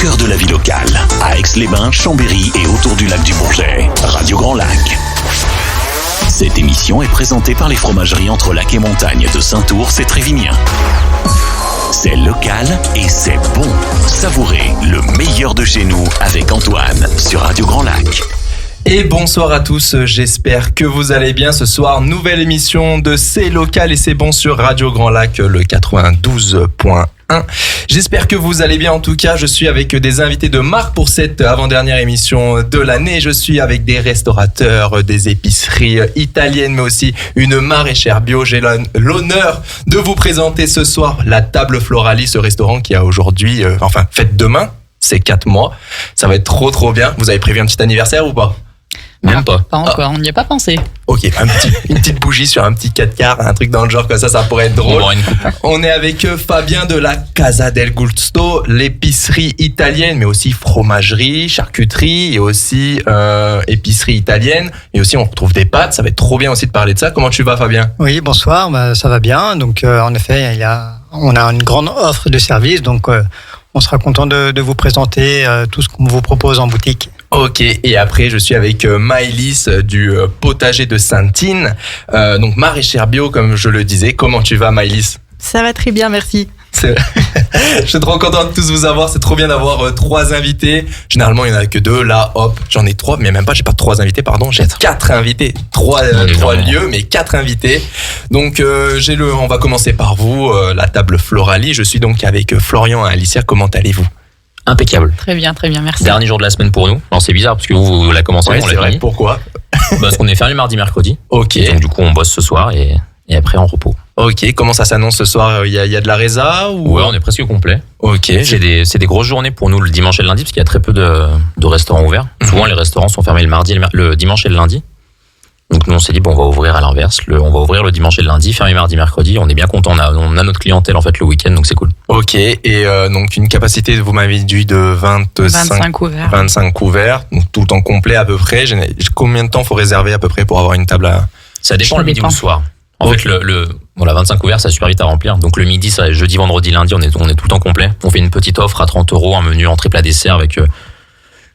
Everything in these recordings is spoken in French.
cœur de la vie locale, à Aix-les-Bains, Chambéry et autour du lac du Bourget. Radio Grand Lac. Cette émission est présentée par les fromageries Entre Lac et Montagne de Saint-Ours et Trévignien. C'est local et c'est bon. Savourez le meilleur de chez nous avec Antoine sur Radio Grand Lac. Et bonsoir à tous, j'espère que vous allez bien ce soir. Nouvelle émission de C'est local et c'est bon sur Radio Grand Lac, le 92.1. J'espère que vous allez bien. En tout cas, je suis avec des invités de marque pour cette avant-dernière émission de l'année. Je suis avec des restaurateurs, des épiceries italiennes, mais aussi une maraîchère bio. J'ai l'honneur de vous présenter ce soir la Table Florali, ce restaurant qui a aujourd'hui, fête demain, c'est 4 mois. Ça va être trop bien. Vous avez prévu un petit anniversaire ou pas ? Même pas. Pas encore, on n'y a pas pensé. Ok, une petite bougie sur un petit 4x, un truc dans le genre comme ça pourrait être drôle. On est avec Fabien de la Casa del Gusto, l'épicerie italienne, mais aussi fromagerie, charcuterie et aussi épicerie italienne. Et aussi on retrouve des pâtes, ça va être trop bien aussi de parler de ça. Comment tu vas, Fabien ? Oui, bonsoir, ça va bien. Donc en effet, on a une grande offre de services, donc on sera content de vous présenter tout ce qu'on vous propose en boutique. Ok, et après je suis avec Maëlys du potager de Sainte-Ine, donc maraîchère bio comme je le disais. Comment tu vas, Maëlys ? Ça va très bien, merci. Je suis trop content de tous vous avoir, c'est trop bien d'avoir 3 invités. Généralement il n'y en a que 2, là hop, j'en ai 3, mais même pas, j'ai pas 3 invités, pardon, j'ai 4 invités. 3 lieux, mais 4 invités. Donc on va commencer par vous, la Table Florali. Je suis donc avec Florian et Alicia, comment allez-vous ? Impeccable. Très bien, merci. Dernier jour de la semaine pour nous. Alors c'est bizarre parce que vous l'avez commencé, ouais, on l'a l'a fini. Pourquoi ? Parce qu'on est fermé mardi, mercredi. Ok. Et donc du coup on bosse ce soir et après en repos. Ok, comment ça s'annonce ce soir ? Il y a de la résa ou... Ouais, on est presque complet. Ok. C'est des grosses journées pour nous le dimanche et le lundi parce qu'il y a très peu de restaurants ouverts. Souvent les restaurants sont fermés le dimanche et le lundi. Donc nous on s'est dit on va ouvrir à l'inverse, on va ouvrir le dimanche et le lundi, fermé mardi, mercredi. On est bien content, on a notre clientèle en fait le week-end, donc c'est cool. Ok, et donc une capacité, vous m'avez dit de 25 couverts. 25 couverts, donc tout le temps complet à peu près. Combien de temps faut réserver à peu près pour avoir une table à... Ça dépend le midi ou le soir. En fait, 25 couverts, ça super vite à remplir. Donc le midi, ça, jeudi, vendredi, lundi, on est tout le temps complet. On fait une petite offre à 30 €, un menu entrée plat dessert avec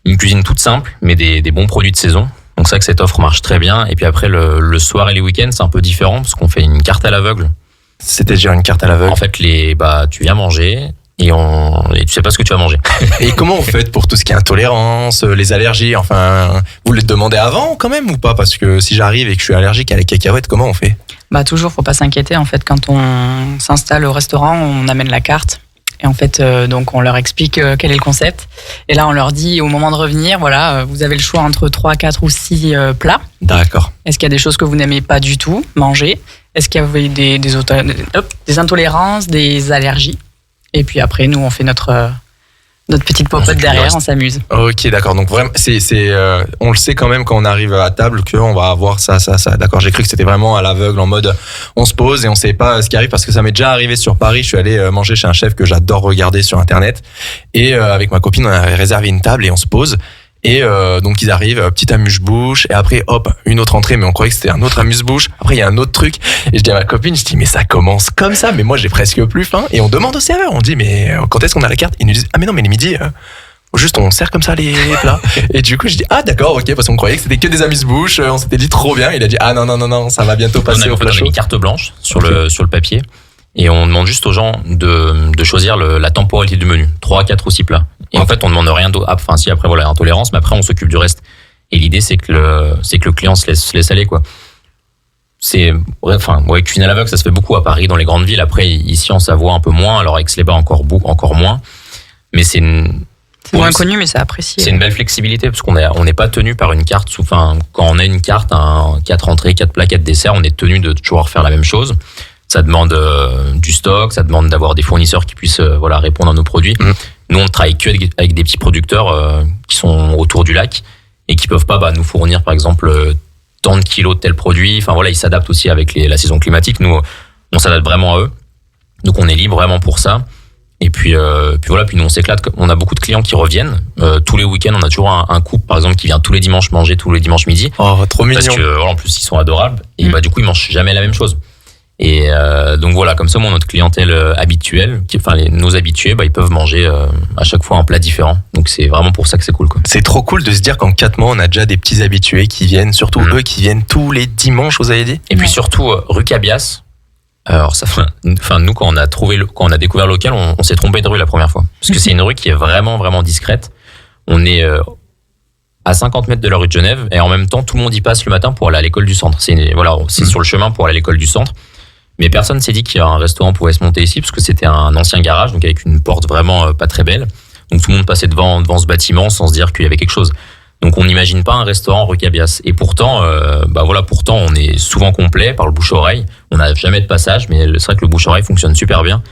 une cuisine toute simple, mais des bons produits de saison. Donc c'est vrai que cette offre marche très bien. Et puis après, le soir et les week-ends, c'est un peu différent parce qu'on fait une carte à l'aveugle. C'est-à-dire une carte à l'aveugle ? En fait, tu viens manger et tu sais pas ce que tu vas manger. Et comment vous faites pour tout ce qui est intolérance, les allergies ? Enfin, vous les demandez avant quand même ou pas ? Parce que si j'arrive et que je suis allergique à la cacahuète, comment on fait ? Toujours, faut pas s'inquiéter. En fait, quand on s'installe au restaurant, on amène la carte. Et en fait, donc on leur explique quel est le concept. Et là, on leur dit au moment de revenir, voilà, vous avez le choix entre 3, 4 ou 6 plats. D'accord. Est-ce qu'il y a des choses que vous n'aimez pas du tout manger ? Est-ce qu'il y a des intolérances, des allergies ? Et puis après, nous, on fait notre petite popote derrière, on s'amuse. Ok, d'accord. Donc vraiment, on le sait quand même quand on arrive à table qu'on va avoir ça. D'accord. J'ai cru que c'était vraiment à l'aveugle, en mode on se pose et on sait pas ce qui arrive, parce que ça m'est déjà arrivé sur Paris. Je suis allé manger chez un chef que j'adore regarder sur internet et avec ma copine on a réservé une table et on se pose. Et donc ils arrivent, petite amuse-bouche, et après hop, une autre entrée, mais on croyait que c'était un autre amuse-bouche. Après il y a un autre truc, et je dis à ma copine, je dis mais ça commence comme ça, mais moi j'ai presque plus faim. Et on demande au serveur, on dit mais quand est-ce qu'on a la carte ? Ils nous disent ah mais non mais les midis, juste on sert comme ça les plats. Et du coup je dis ah d'accord, ok, parce qu'on croyait que c'était que des amuse-bouches, on s'était dit trop bien. Il a dit ah non, ça va bientôt passer au plat chaud. On a une carte blanche sur le papier. Et on demande juste aux gens de choisir la temporalité du menu, 3, 4 ou 6 plats. Et en fait, on demande rien d'autre. Enfin, si après, voilà, intolérance, mais après, on s'occupe du reste. Et l'idée, c'est que le client se laisse aller, quoi. Cuisine à l'aveugle, ça se fait beaucoup à Paris, dans les grandes villes. Après, ici, en Savoie, un peu moins. Alors, Aix-les-Bains, encore moins. Mais c'est moins connu, mais c'est apprécié. C'est une belle flexibilité, parce qu'on n'est pas tenu par une carte. Quand on a une carte, 4 entrées, 4 plats, 4 desserts, on est tenu de toujours faire la même chose. Ça demande du stock, ça demande d'avoir des fournisseurs qui puissent répondre à nos produits. Nous, on travaille que avec des petits producteurs qui sont autour du lac et qui peuvent pas nous fournir, par exemple, tant de kilos de tel produit. Enfin voilà, ils s'adaptent aussi avec la saison climatique. Nous, on s'adapte vraiment à eux. Donc, on est libre vraiment pour ça. Et puis nous, on s'éclate. On a beaucoup de clients qui reviennent. Tous les week-ends, on a toujours un couple, par exemple, qui vient tous les dimanches manger tous les dimanches midi. Oh, trop mignon. Parce que, en plus, ils sont adorables. Et du coup, ils mangent jamais la même chose. Et donc voilà, comme ça, notre clientèle habituelle, nos habitués, ils peuvent manger à chaque fois un plat différent. Donc c'est vraiment pour ça que c'est cool, quoi. C'est trop cool de se dire qu'en 4 mois, on a déjà des petits habitués qui viennent, surtout eux qui viennent tous les dimanches, vous avez dit. Et puis surtout, rue Cabias. Alors nous, quand on a découvert le local, on s'est trompé de rue la première fois. Parce que c'est une rue qui est vraiment, vraiment discrète. On est à 50 mètres de la rue de Genève et en même temps, tout le monde y passe le matin pour aller à l'école du centre. C'est sur le chemin pour aller à l'école du centre. Mais personne s'est dit qu'il y a un restaurant pouvait se monter ici parce que c'était un ancien garage, donc avec une porte vraiment pas très belle. Donc tout le monde passait devant ce bâtiment sans se dire qu'il y avait quelque chose. Donc on n'imagine pas un restaurant rue Cabias. Et pourtant, pourtant on est souvent complet par le bouche-oreille. On n'a jamais de passage, mais c'est vrai que le bouche-oreille fonctionne super bien.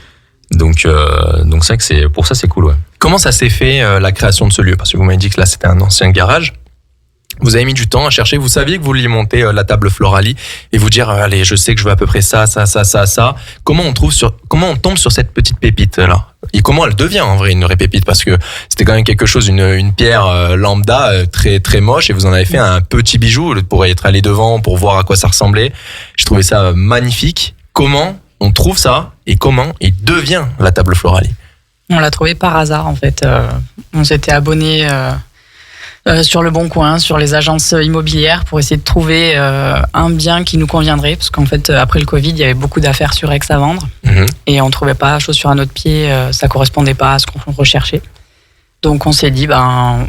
Donc c'est vrai que pour ça c'est cool, ouais. Comment ça s'est fait la création de ce lieu? Parce que vous m'avez dit que là c'était un ancien garage. Vous avez mis du temps à chercher, vous saviez que vous vouliez monter la table Floralie et vous dire allez, je sais que je veux à peu près ça. Comment on tombe sur cette petite pépite là? Et comment elle devient en vrai une vraie pépite? Parce que c'était quand même quelque chose, une pierre lambda très très moche et vous en avez fait un petit bijou pour être allé devant pour voir à quoi ça ressemblait. Je trouvais ça magnifique. Comment on trouve ça et comment il devient la table Floralie? On l'a trouvé par hasard en fait. On s'était abonné sur Le Bon Coin, sur les agences immobilières pour essayer de trouver un bien qui nous conviendrait parce qu'en fait après le Covid il y avait beaucoup d'affaires sur Aix à vendre et on trouvait pas chaussure à notre pied, ça correspondait pas à ce qu'on recherchait. Donc on s'est dit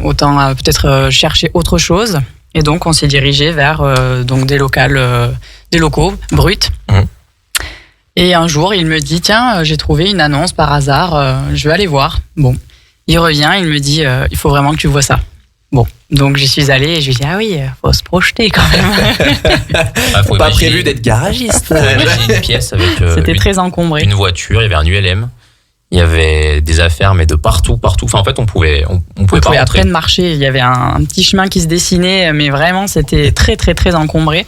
autant peut-être chercher autre chose et donc on s'est dirigé vers des locaux bruts. Et un jour il me dit tiens j'ai trouvé une annonce par hasard, je vais aller voir. Bon, il revient, il me dit il faut vraiment que tu vois ça. Bon, donc j'y suis allé et je lui ai dit ah oui, faut se projeter quand même. Faut pas prévu d'être garagiste. Faut imaginer une pièce avec c'était très encombré. Une voiture, il y avait un ULM, il y avait des affaires mais de partout. Enfin en fait on pouvait pas rentrer. À peine marcher, il y avait un petit chemin qui se dessinait, mais vraiment c'était très très très encombré.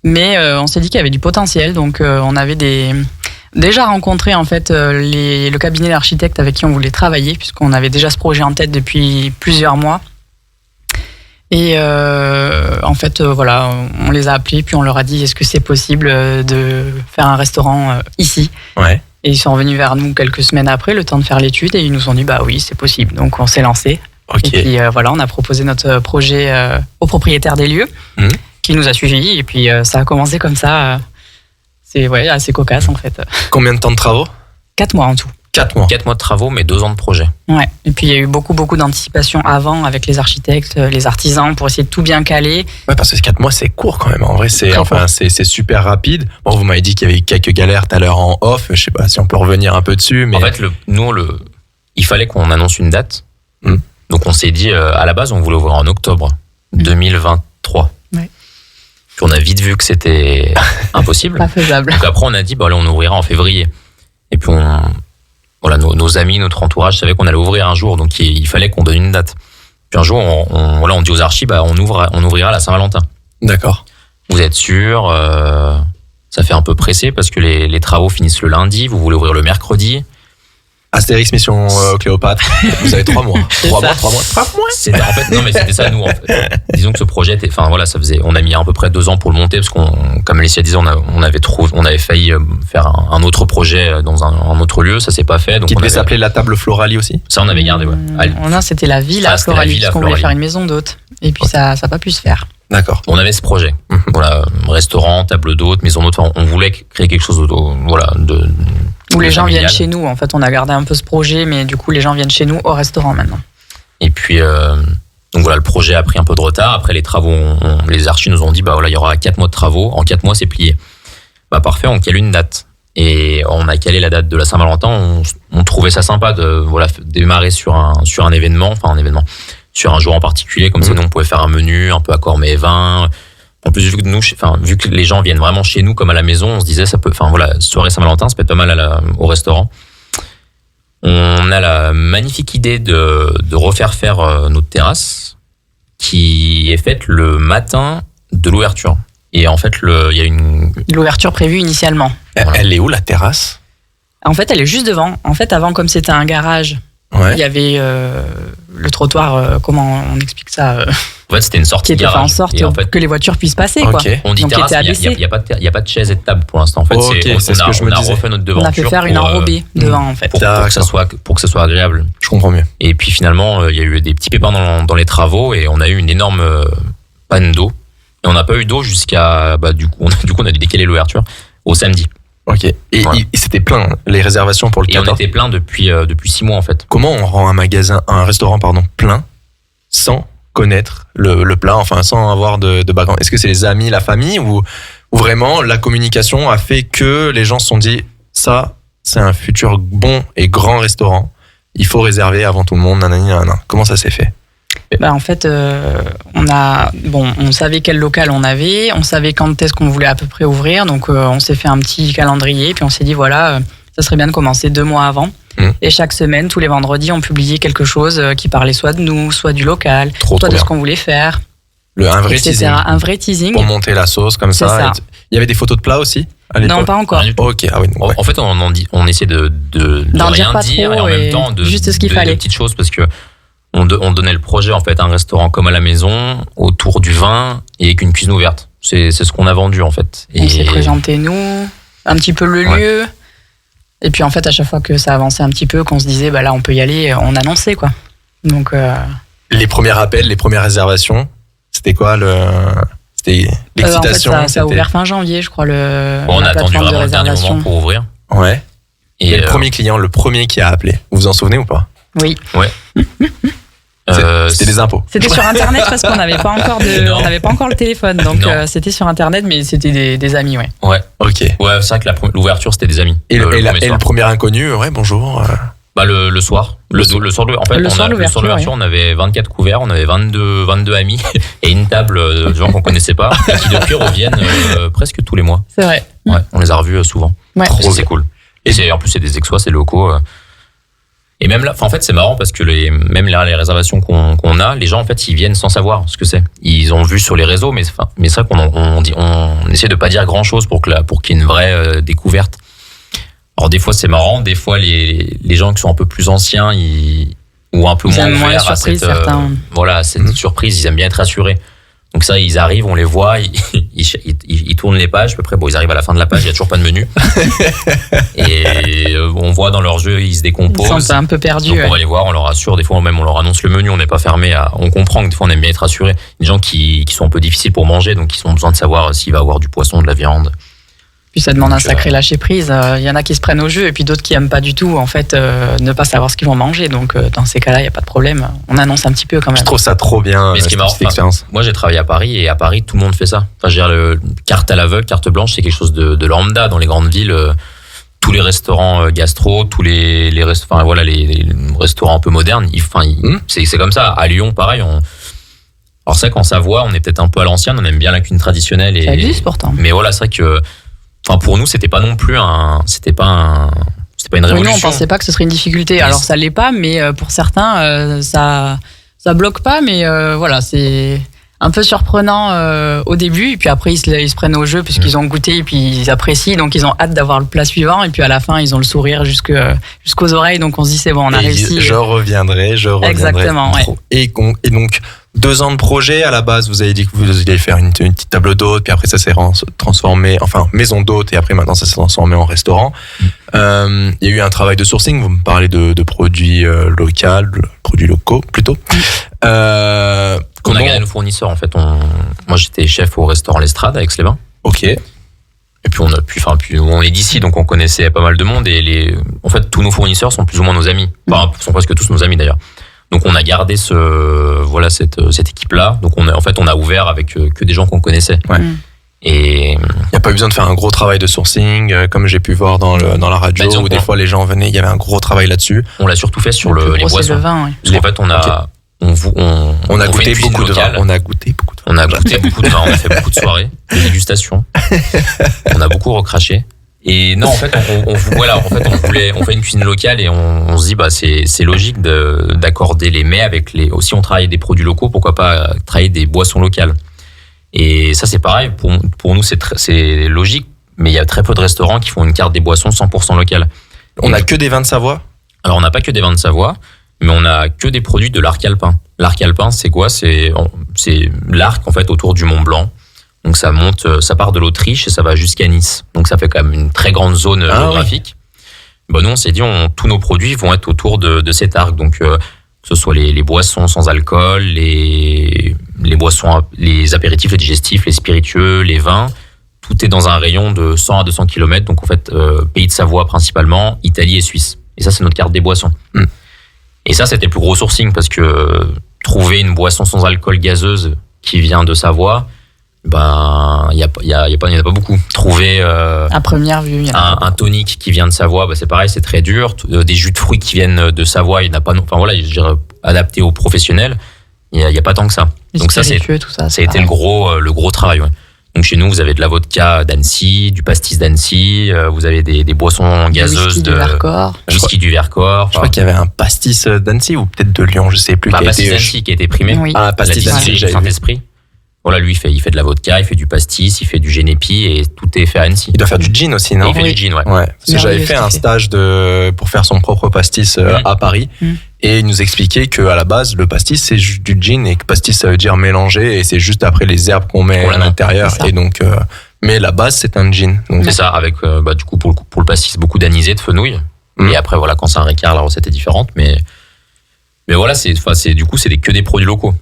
Mais on s'est dit qu'il y avait du potentiel, donc on avait déjà rencontré en fait le cabinet d'architectes avec qui on voulait travailler puisqu'on avait déjà ce projet en tête depuis plusieurs mois. Et en fait, on les a appelés, puis on leur a dit est-ce que c'est possible de faire un restaurant ici? Ouais. Et ils sont revenus vers nous quelques semaines après, le temps de faire l'étude, et ils nous ont dit bah oui, c'est possible. Donc on s'est lancé. Okay. Et puis on a proposé notre projet au propriétaire des lieux, qui nous a suivis, et puis ça a commencé comme ça. C'est assez cocasse en fait. Combien de temps de travaux? 4 mois en tout. 4 mois. 4 mois de travaux, mais 2 ans de projet. Ouais. Et puis il y a eu beaucoup d'anticipation avant avec les architectes, les artisans pour essayer de tout bien caler. Ouais, parce que 4 mois c'est court quand même. En vrai, c'est super rapide. Bon, vous m'avez dit qu'il y avait eu quelques galères tout à l'heure en off. Je sais pas si on peut revenir un peu dessus. Mais en fait, il fallait qu'on annonce une date. Donc on s'est dit à la base on voulait ouvrir en octobre 2023. Ouais. Puis on a vite vu que c'était impossible. Pas faisable. Donc après on a dit on ouvrira en février. Et puis nos amis, notre entourage savaient qu'on allait ouvrir un jour, donc il fallait qu'on donne une date. Puis un jour, on dit aux archis, on ouvrira la Saint-Valentin. D'accord. Vous êtes sûr? Ça fait un peu pressé parce que les travaux finissent le lundi. Vous voulez ouvrir le mercredi. Astérix Mission Cléopâtre. Vous avez 3 mois. 3 mois. C'était ça nous en fait. Disons que ce projet était, on a mis à peu près 2 ans pour le monter parce comme Alessia disait, on avait failli faire un autre projet dans un autre lieu, ça s'est pas fait. Donc qui devait s'appeler la table Floralie aussi. Ça on avait gardé, ouais. Non, c'était la Villa Floralie parce qu'on voulait faire une maison d'hôtes. Et puis ça n'a pas pu se faire. D'accord. On avait ce projet. Restaurant, table d'hôtes, maison d'hôtes. On voulait créer quelque chose où les gens viennent chez nous. En fait, on a gardé un peu ce projet, mais du coup, les gens viennent chez nous au restaurant maintenant. Et puis, le projet a pris un peu de retard. Après les travaux, les archis nous ont dit, il y aura 4 mois de travaux. En 4 mois, c'est plié. Parfait, on cale une date. Et on a calé la date de la Saint-Valentin. On trouvait ça sympa de démarrer sur un événement, sur un jour en particulier. Comme ça, nous, on pouvait faire un menu un peu accord mais vin. En plus, vu que les gens viennent vraiment chez nous comme à la maison, on se disait soirée Saint-Valentin, ça peut être pas mal au restaurant. On a la magnifique idée de refaire faire notre terrasse qui est faite le matin de l'ouverture. Et en fait, il y a l'ouverture prévue initialement. Voilà. Elle est où la terrasse? En fait, elle est juste devant. En fait, avant, comme c'était un garage, il y avait le trottoir, comment on explique ça, En fait, c'était une sortie qui de était fait en garage. sorte Et en fait, que les voitures puissent passer, quoi. Ok. on dit Donc, terrasse, il était mais il abaissé. n'y a pas de chaise et de table pour l'instant. En fait, Ok, c'est ce que je me on a disais. refait notre On a devanture fait faire une enrobée devant, en fait. pour que ça soit agréable. Je comprends mieux. Et puis finalement, il y a eu des petits pépins dans les travaux et on a eu une énorme panne d'eau. Et on n'a pas eu d'eau jusqu'à, du coup, on a dû décaler l'ouverture au samedi. Ok. Et Voilà. c'était plein, les réservations pour le Et on 14. était plein depuis 6 mois en fait. Comment on rend un restaurant plein sans connaître le plat, enfin sans avoir de background? Est-ce que c'est les amis, la famille ou vraiment la communication a fait que les gens se sont dit ça, c'est un futur bon et grand restaurant, il faut réserver avant tout le monde, nanani, nanana. Comment ça s'est fait? En fait, on savait quel local on avait, on savait quand est-ce qu'on voulait à peu près ouvrir, donc on s'est fait un petit calendrier, puis on s'est dit voilà, ça serait bien de commencer 2 mois avant. Et chaque semaine, tous les vendredis, on publiait quelque chose qui parlait soit de nous, soit du local, Trop soit de bien. ce qu'on voulait faire, Un vrai etc. teasing Un vrai teasing. pour monter la sauce comme C'est ça. Il y avait des photos de plats aussi à l'époque? Non, pas encore. Rien du tout. Ok, ah oui, donc, ouais. En fait, on essaie de D'en dire rien pas dire trop et en et même temps de juste ce qu'il de fallait. petites choses parce que on donnait le projet en fait, un restaurant comme à la maison, autour du vin et avec une cuisine ouverte. C'est ce qu'on a vendu en fait. On s'est présenté nous, un petit peu le Ouais. lieu. Et puis en fait, à chaque fois que ça avançait un petit peu, qu'on se disait là on peut y aller, on annonçait quoi. Donc Les premiers appels, les premières réservations, c'était quoi c'était en fait, l'excitation? ça a c'était- ouvert fin janvier, je crois, on la a attendu plateforme de vraiment le dernier réservation. moment pour ouvrir. Ouais. Et le euh, premier client, le premier qui a appelé, vous vous en souvenez ou pas? Oui, C'était des impôts. c'était sur internet parce qu'on n'avait pas encore Non. on n'avait pas encore le téléphone, donc Non. c'était sur internet, mais c'était des amis, ouais. Ouais. Ok. Ouais, c'est vrai que l'ouverture c'était des amis. Et le premier soir. premier inconnu, ouais, bonjour. Le soir. Le soir en fait, Le soir de le soir de l'ouverture, l'ouverture, on avait 24 couverts, on avait 22 amis et une table de gens qu'on connaissait pas et qui depuis reviennent presque tous les mois. C'est vrai. Ouais, on les a revus souvent. Ouais. Ça, c'est cool. Et en plus, c'est des exois, c'est locaux. Et même là, en fait, c'est marrant parce que même là, les réservations qu'on a, les gens, en fait, ils viennent sans savoir ce que c'est. Ils ont vu sur les réseaux, mais c'est vrai qu'on essaie de pas dire grand chose pour qu'il y ait une vraie découverte. Alors, des fois, c'est marrant. Des fois, les gens qui sont un peu plus anciens, ou un peu Ils moins aiment moins ouverts les à cette, surprises, certains. voilà, cette surprise, ils aiment bien être rassurés. Donc ça, ils arrivent, on les voit, ils tournent les pages, à peu près, ils arrivent à la fin de la page, il n'y a toujours pas de menu. Et on voit dans leur jeu, ils se Ils décomposent. sont un peu perdus. Donc on ouais. va les voir, on leur assure, des fois même on leur annonce le menu, on n'est pas fermé, on comprend que des fois on aime bien être rassuré. Des gens qui sont un peu difficiles pour manger, donc ils ont besoin de savoir s'il va avoir du poisson, de la viande. Puis ça demande un Donc, sacré lâcher prise. Il y en a qui se prennent au jeu et puis d'autres qui aiment pas du tout en fait ne pas savoir ce qu'ils vont manger. Donc dans ces cas-là, il y a pas de problème. On annonce un petit peu quand même. Je trouve ça trop bien, Mais ce qui est marrant, cette expérience. Moi j'ai travaillé à Paris et à Paris tout le monde fait ça. Enfin, je veux dire, le carte à l'aveugle, carte blanche, c'est quelque chose de lambda dans les grandes villes. Tous les restaurants gastro, tous les restaurants, voilà, les restaurants un peu modernes, c'est comme ça. À Lyon, pareil. Alors c'est vrai qu'en Savoie, on est peut-être un peu à l'ancienne, on aime bien la cuisine traditionnelle. Ça existe pourtant. Mais voilà, c'est vrai que, pour nous, c'était pas non plus c'était pas une Oui, nous, révolution. on pensait pas que ce serait une difficulté. Mais Alors ça l'est pas, mais pour certains, ça bloque pas. Mais voilà, c'est un peu surprenant au début, et puis après ils se prennent au jeu puisqu'ils ont goûté et puis ils apprécient, donc ils ont hâte d'avoir le plat suivant, et puis à la fin ils ont le sourire jusqu'aux oreilles, donc on se dit c'est bon, on a Et réussi. je reviendrai. Exactement, ouais. Et donc, 2 ans de projet à la base, vous avez dit que vous alliez faire une petite table d'hôte, puis après ça s'est transformé, enfin maison d'hôte, et après maintenant ça s'est transformé en restaurant. Il y a eu un travail de sourcing, vous me parlez de produits locaux plutôt. On a gardé nos fournisseurs, en fait. Moi, j'étais chef au restaurant L'Estrade avec Aix-les-Bains. Ok. Et puis on est d'ici, donc on connaissait pas mal de monde. Et en fait, tous nos fournisseurs sont plus ou moins nos amis. Enfin, sont presque tous nos amis d'ailleurs. Donc on a gardé cette équipe-là. Donc on a ouvert avec que des gens qu'on connaissait. Ouais. Et Il n'y a pas eu besoin de faire un gros travail de sourcing, comme j'ai pu voir dans la radio, disons où des qu'on- fois les gens venaient, il y avait un gros travail là-dessus. on l'a surtout fait sur Le plus les gros, c'est boissons. le vin, ouais. Parce qu'en fait, on a On a fait goûté une cuisine beaucoup de vin. locale. On a goûté beaucoup de vin. On a goûté beaucoup de vin, on a fait beaucoup de soirées, de dégustations. On a beaucoup recraché. Et non, en fait, on fait une cuisine locale et on se dit, c'est logique d'accorder les mets avec aussi on travaille des produits locaux, pourquoi pas travailler des boissons locales. Et ça, c'est pareil, pour nous, c'est logique, mais il y a très peu de restaurants qui font une carte des boissons 100% locales. On a que des vins de Savoie. Alors, on n'a pas que des vins de Savoie, mais on a que des produits de l'arc alpin. L'arc alpin, c'est quoi? C'est l'arc en fait autour du Mont Blanc. Donc ça monte, ça part de l'Autriche et ça va jusqu'à Nice. Donc ça fait quand même une très grande zone géographique. Oui. Nous on s'est dit, tous nos produits vont être autour de cet arc. Donc que ce soit les boissons sans alcool, les boissons, les apéritifs, les digestifs, les spiritueux, les vins. Tout est dans un rayon de 100 à 200 km. Donc en fait, pays de Savoie principalement, Italie et Suisse. Et ça, c'est notre carte des boissons. Et ça, c'était le plus gros sourcing parce que trouver une boisson sans alcool gazeuse qui vient de Savoie, il y en a pas beaucoup. Trouver à première vue, un tonic qui vient de Savoie, c'est pareil, c'est très dur. Des jus de fruits qui viennent de Savoie, il n'y en a pas. Enfin voilà, je dirais adapté aux professionnels, il y a pas tant que ça. Donc ça, ça a été le gros travail. Ouais. Donc chez nous, vous avez de la vodka d'Annecy, du pastis d'Annecy, vous avez des boissons gazeuses whisky du Vercors. Je crois qu'il y avait un pastis d'Annecy ou peut-être de Lyon, je sais plus. Pastis d'Annecy qui a été primé. Oui. Pastis d'Annecy, Saint-Esprit. Voilà, lui, il fait de la vodka, il fait du pastis, il fait du génépi et tout est fait à Annecy. Il doit faire du gin aussi, non? Il fait du gin, ouais. Parce que j'avais fait un stage pour faire son propre pastis à Paris. Et il nous expliquait qu'à la base, le pastis, c'est juste du gin et que pastis, ça veut dire mélanger et c'est juste après les herbes qu'on met à l'intérieur. Et donc, mais la base, c'est un gin. Donc, c'est ça, avec, du coup, pour le pastis, beaucoup d'anisé, de fenouil. Et après, voilà, quand c'est un Ricard, la recette est différente. Mais voilà, c'est que des produits locaux.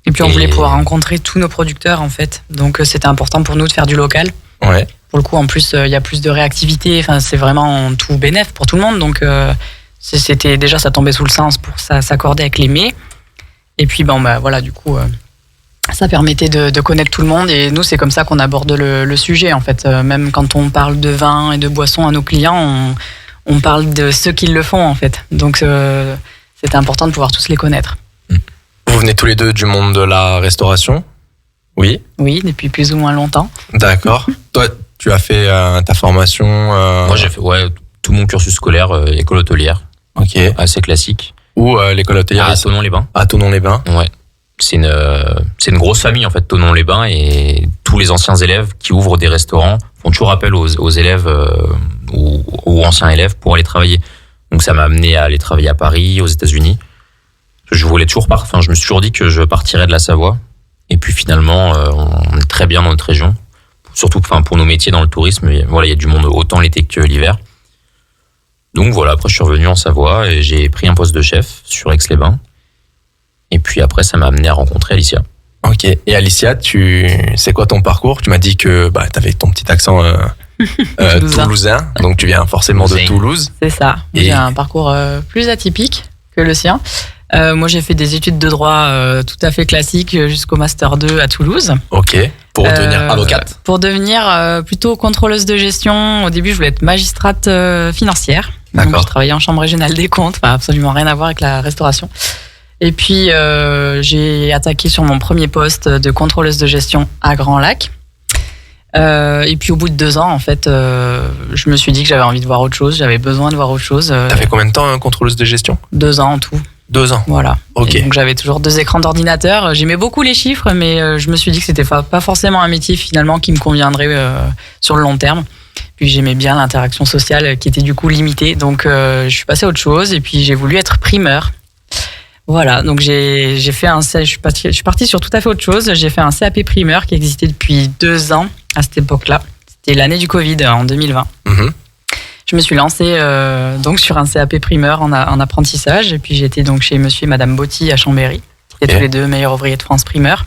Et puis on voulait pouvoir rencontrer tous nos producteurs en fait, donc c'était important pour nous de faire du local. Ouais. Pour le coup, en plus, il y a plus de réactivité. Enfin, c'est vraiment tout bénef pour tout le monde. Donc c'était déjà, ça tombait sous le sens pour ça s'accorder avec les mets. Et puis voilà, du coup, ça permettait de connaître tout le monde. Et nous, c'est comme ça qu'on aborde le sujet en fait. Même quand on parle de vin et de boissons à nos clients, on parle de ceux qui le font en fait. Donc c'était important de pouvoir tous les connaître. Vous venez tous les deux du monde de la restauration? Oui. Oui, depuis plus ou moins longtemps. D'accord. Toi, tu as fait ta formation Moi, j'ai fait tout mon cursus scolaire, école hôtelière. Ok. Assez classique. Où l'école hôtelière? À Thonon-les-Bains. À Thonon-les-Bains. Ouais. C'est une grosse famille, en fait, Thonon-les-Bains. Et tous les anciens élèves qui ouvrent des restaurants font toujours appel aux élèves ou aux anciens élèves pour aller travailler. Donc, ça m'a amené à aller travailler à Paris, aux États-Unis. Je me suis toujours dit que je partirais de la Savoie. Et puis finalement, on est très bien dans notre région. Surtout pour nos métiers dans le tourisme. Voilà, il y a du monde autant l'été que l'hiver. Donc voilà, après je suis revenu en Savoie et j'ai pris un poste de chef sur Aix-les-Bains. Et puis après, ça m'a amené à rencontrer Alicia. Ok. Et Alicia, c'est quoi ton parcours? Tu m'as dit que tu avais ton petit accent toulousain. Donc tu viens forcément de Toulouse. C'est ça. J'ai un parcours plus atypique que le sien. Moi, j'ai fait des études de droit tout à fait classiques jusqu'au Master 2 à Toulouse. Ok. Pour devenir avocate? Pour devenir plutôt contrôleuse de gestion. Au début, je voulais être magistrate financière. D'accord. Donc, je travaillais en chambre régionale des comptes. Enfin, absolument rien à voir avec la restauration. Et puis, j'ai attaqué sur mon premier poste de contrôleuse de gestion à Grand Lac. Et puis, au bout de 2 ans, en fait, je me suis dit que j'avais envie de voir autre chose. J'avais besoin de voir autre chose. T'as fait combien de temps contrôleuse de gestion? 2 ans en tout. 2 ans. Voilà. Ok. Et donc j'avais toujours 2 écrans d'ordinateur. J'aimais beaucoup les chiffres, mais je me suis dit que c'était pas forcément un métier finalement qui me conviendrait sur le long terme. Puis j'aimais bien l'interaction sociale qui était du coup limitée. Donc je suis passée à autre chose et puis j'ai voulu être primeur. Voilà. Donc j'ai fait je suis partie sur tout à fait autre chose. J'ai fait un CAP primeur qui existait depuis 2 ans à cette époque-là. C'était l'année du Covid en 2020. Je me suis lancée donc sur un CAP primeur en apprentissage et puis j'étais donc chez monsieur et madame Botti à Chambéry. C'était tous les 2 meilleurs ouvriers de France primeur.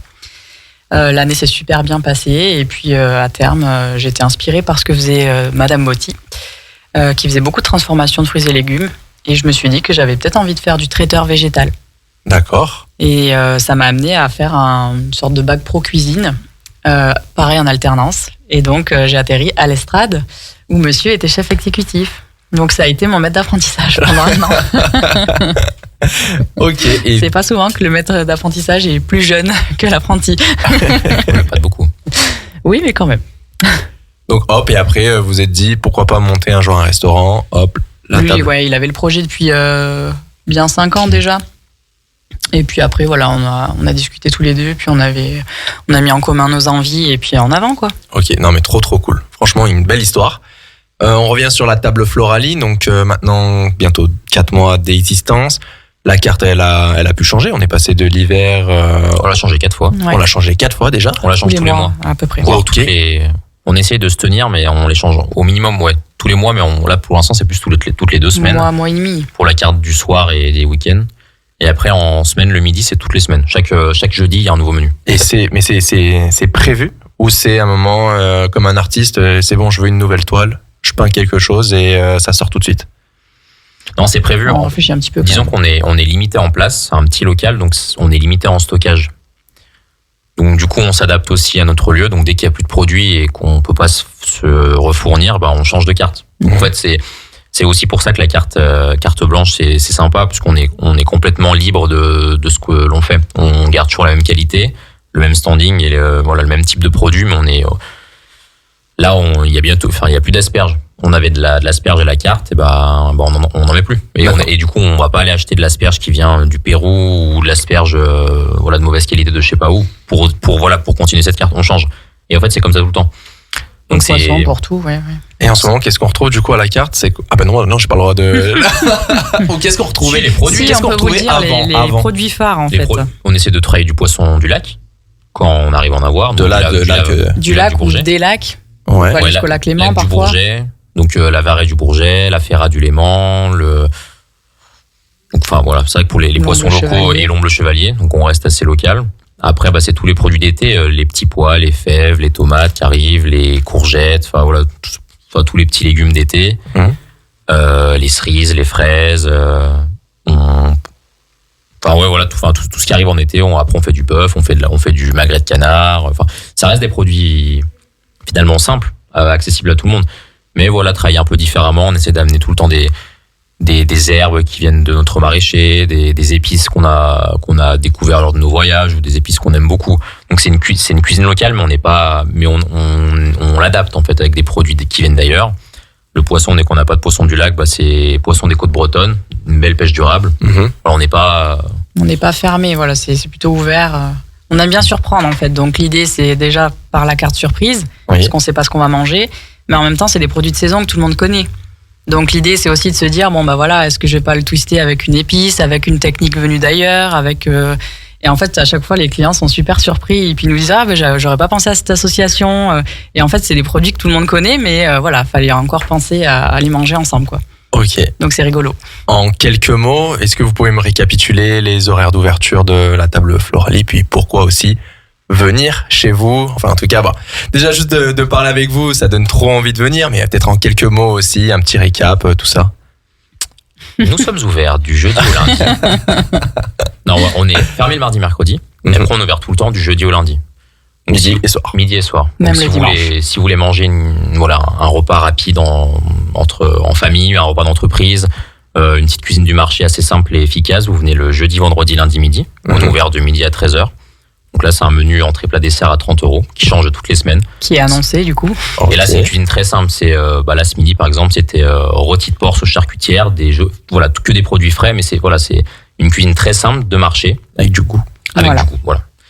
L'année s'est super bien passée et puis à terme j'étais inspirée par ce que faisait madame Botti qui faisait beaucoup de transformation de fruits et légumes et je me suis dit que j'avais peut-être envie de faire du traiteur végétal. D'accord. Et ça m'a amené à faire une sorte de bac pro cuisine, pareil en alternance. Et donc j'ai atterri à l'Estrade où monsieur était chef exécutif. Donc ça a été mon maître d'apprentissage pendant 1 an. Ok. Et c'est pas souvent que le maître d'apprentissage est plus jeune que l'apprenti. Pas beaucoup. Oui, mais quand même. Donc hop, et après vous êtes dit pourquoi pas monter un jour un restaurant, hop, Lui, il avait le projet depuis bien 5 ans déjà. Et puis après, voilà, on a discuté tous les deux, puis on a mis en commun nos envies, et puis en avant, quoi. Ok, non mais trop cool. Franchement, une belle histoire. On revient sur la table Floralie, donc maintenant bientôt 4 mois d'existence. La carte, elle a pu changer. On est passé de l'hiver. On l'a changé 4 fois. Ouais. On l'a changé 4 fois déjà. On la change tous les mois. à peu près. Ouais. Toutes on essaye de se tenir, mais on les change au minimum, tous les mois. Mais là, pour l'instant, c'est plus toutes les 2 semaines Mois et demi. pour la carte du soir et des week-ends. Et après, en semaine, le midi, c'est toutes les semaines. Chaque jeudi, il y a un nouveau menu. Et c'est prévu ou c'est un moment comme un artiste, c'est bon, je veux une nouvelle toile, je peins quelque chose et ça sort tout de suite. Non, c'est prévu. On réfléchit un petit peu. Disons qu'on est limité en place, c'est un petit local, donc on est limité en stockage. Donc du coup, on s'adapte aussi à notre lieu. Donc dès qu'il y a plus de produits et qu'on peut pas se refournir, on change de carte. Donc, en fait, c'est aussi pour ça que la carte blanche, c'est sympa, parce qu'on est complètement libre de ce que l'on fait. On garde toujours la même qualité, le même standing et le même type de produit, mais on est là, il y a plus d'asperges. On avait de l'asperge à la carte, et on n'en met plus. Et du coup, on va pas aller acheter de l'asperge qui vient du Pérou ou de l'asperge de mauvaise qualité de je sais pas où pour continuer cette carte. On change. Et en fait, c'est comme ça tout le temps. Donc c'est poisson pour tout, ouais. Et en ce moment, qu'est-ce qu'on retrouve du coup à la carte? C'est non, j'ai pas le droit de. Ou qu'est-ce qu'on retrouvait les produits? Si, Qu'est-ce on qu'on peut vous retrouvait dire les avant produits phares en fait. On essaie de travailler du poisson du lac quand on arrive à en avoir. Du lac ou Bourget. des lacs. Ouais. Ouais, jusqu'au lac Léman lac du parfois. Bourget, donc la Varée du Bourget, la Ferra du Léman, c'est vrai que pour les poissons L'omble locaux chevalier. et l'omble chevalier, donc on reste assez local. Après, c'est tous les produits d'été, les petits pois, les fèves, les tomates qui arrivent, les courgettes, tous les petits légumes d'été, les cerises, les fraises, tout ce qui arrive en été. Après, on fait du bœuf, on fait du magret de canard. Ça reste des produits finalement simples, accessibles à tout le monde. Mais travailler un peu différemment. On essaie d'amener tout le temps des herbes qui viennent de notre maraîcher, des épices qu'on a découvert lors de nos voyages ou des épices qu'on aime beaucoup. Donc c'est une cuisine locale, mais on l'adapte en fait avec des produits qui viennent d'ailleurs. Le poisson, dès qu'on n'a pas de poisson du lac, c'est poisson des côtes bretonnes, une belle pêche durable. Alors, on n'est pas fermé, c'est plutôt ouvert. On aime bien surprendre en fait. Donc l'idée c'est déjà par la carte surprise, parce qu'on sait pas ce qu'on va manger, mais en même temps c'est des produits de saison que tout le monde connaît. Donc l'idée c'est aussi de se dire est-ce que je vais pas le twister avec une épice, avec une technique venue d'ailleurs, et en fait à chaque fois les clients sont super surpris et puis ils nous disent j'aurais pas pensé à cette association, et en fait c'est des produits que tout le monde connaît, mais fallait encore penser à les manger ensemble quoi. Ok. Donc c'est rigolo. En quelques mots, est-ce que vous pouvez me récapituler les horaires d'ouverture de la table Floralie, puis pourquoi aussi venir chez vous? Enfin, en tout cas, déjà juste de parler avec vous, ça donne trop envie de venir, mais peut-être en quelques mots aussi, un petit récap, tout ça. Nous sommes ouverts du jeudi au lundi. Non, on est fermé le mardi, mercredi. Et après, on est ouvert tout le temps du jeudi au lundi. Donc, midi et soir. Même donc, le dimanche. Si vous voulez manger un repas rapide en famille, un repas d'entreprise, une petite cuisine du marché assez simple et efficace, vous venez le jeudi, vendredi, lundi, midi. On est ouvert de midi à 13h. Donc là, c'est un menu entrée plat dessert à 30 € qui change toutes les semaines. Qui est annoncé du coup. Et là, c'est une cuisine très simple. C'est là ce midi, par exemple, c'était rôti de porc sauce charcutière, que des produits frais, mais c'est une cuisine très simple de marché Avec du goût.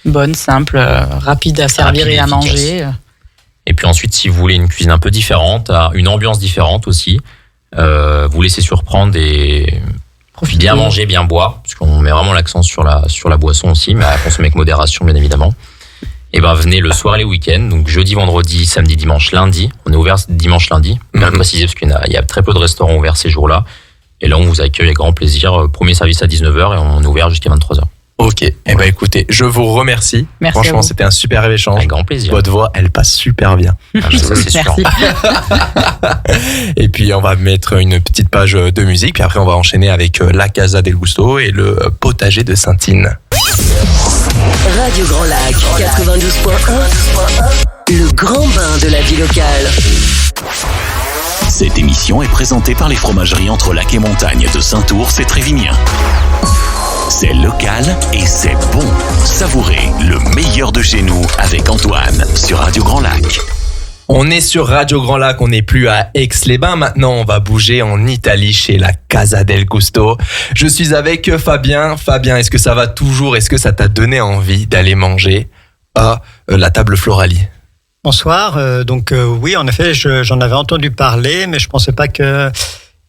Bonne, simple, rapide à servir et à manger. Et puis ensuite, si vous voulez une cuisine un peu différente, une ambiance différente aussi, vous laissez surprendre et bien manger, bien boire, parce qu'on met vraiment l'accent sur la boisson aussi, mais à consommer avec modération, bien évidemment. Et venez le soir et les week-ends, donc jeudi, vendredi, samedi, dimanche, lundi. On est ouvert dimanche, lundi. Bien le préciser, parce qu'il y a très peu de restaurants ouverts ces jours-là. Et là, on vous accueille avec grand plaisir. Premier service à 19h et on est ouvert jusqu'à 23h. Ok. Écoutez, je vous remercie. Merci. Franchement, c'était un super échange. Avec grand plaisir. Votre voix, elle passe super bien. Ça, c'est sûr. Merci. Et puis, on va mettre une petite page de musique. Puis après, on va enchaîner avec la Casa del Gusto et le potager de Saintine. Radio Grand Lac 92.1, le grand bain de la vie locale. Cette émission est présentée par les fromageries Entre Lac et Montagne de Saint-Ours et Trévignien. C'est local et c'est bon. Savourez le meilleur de chez nous avec Antoine sur Radio Grand Lac. On est sur Radio Grand Lac, on n'est plus à Aix-les-Bains. Maintenant, on va bouger en Italie chez la Casa del Gusto. Je suis avec Fabien. Fabien, est-ce que ça va toujours? Est-ce que ça t'a donné envie d'aller manger à la table Floralie? Bonsoir. Oui, en effet, j'en avais entendu parler, mais je pensais pas que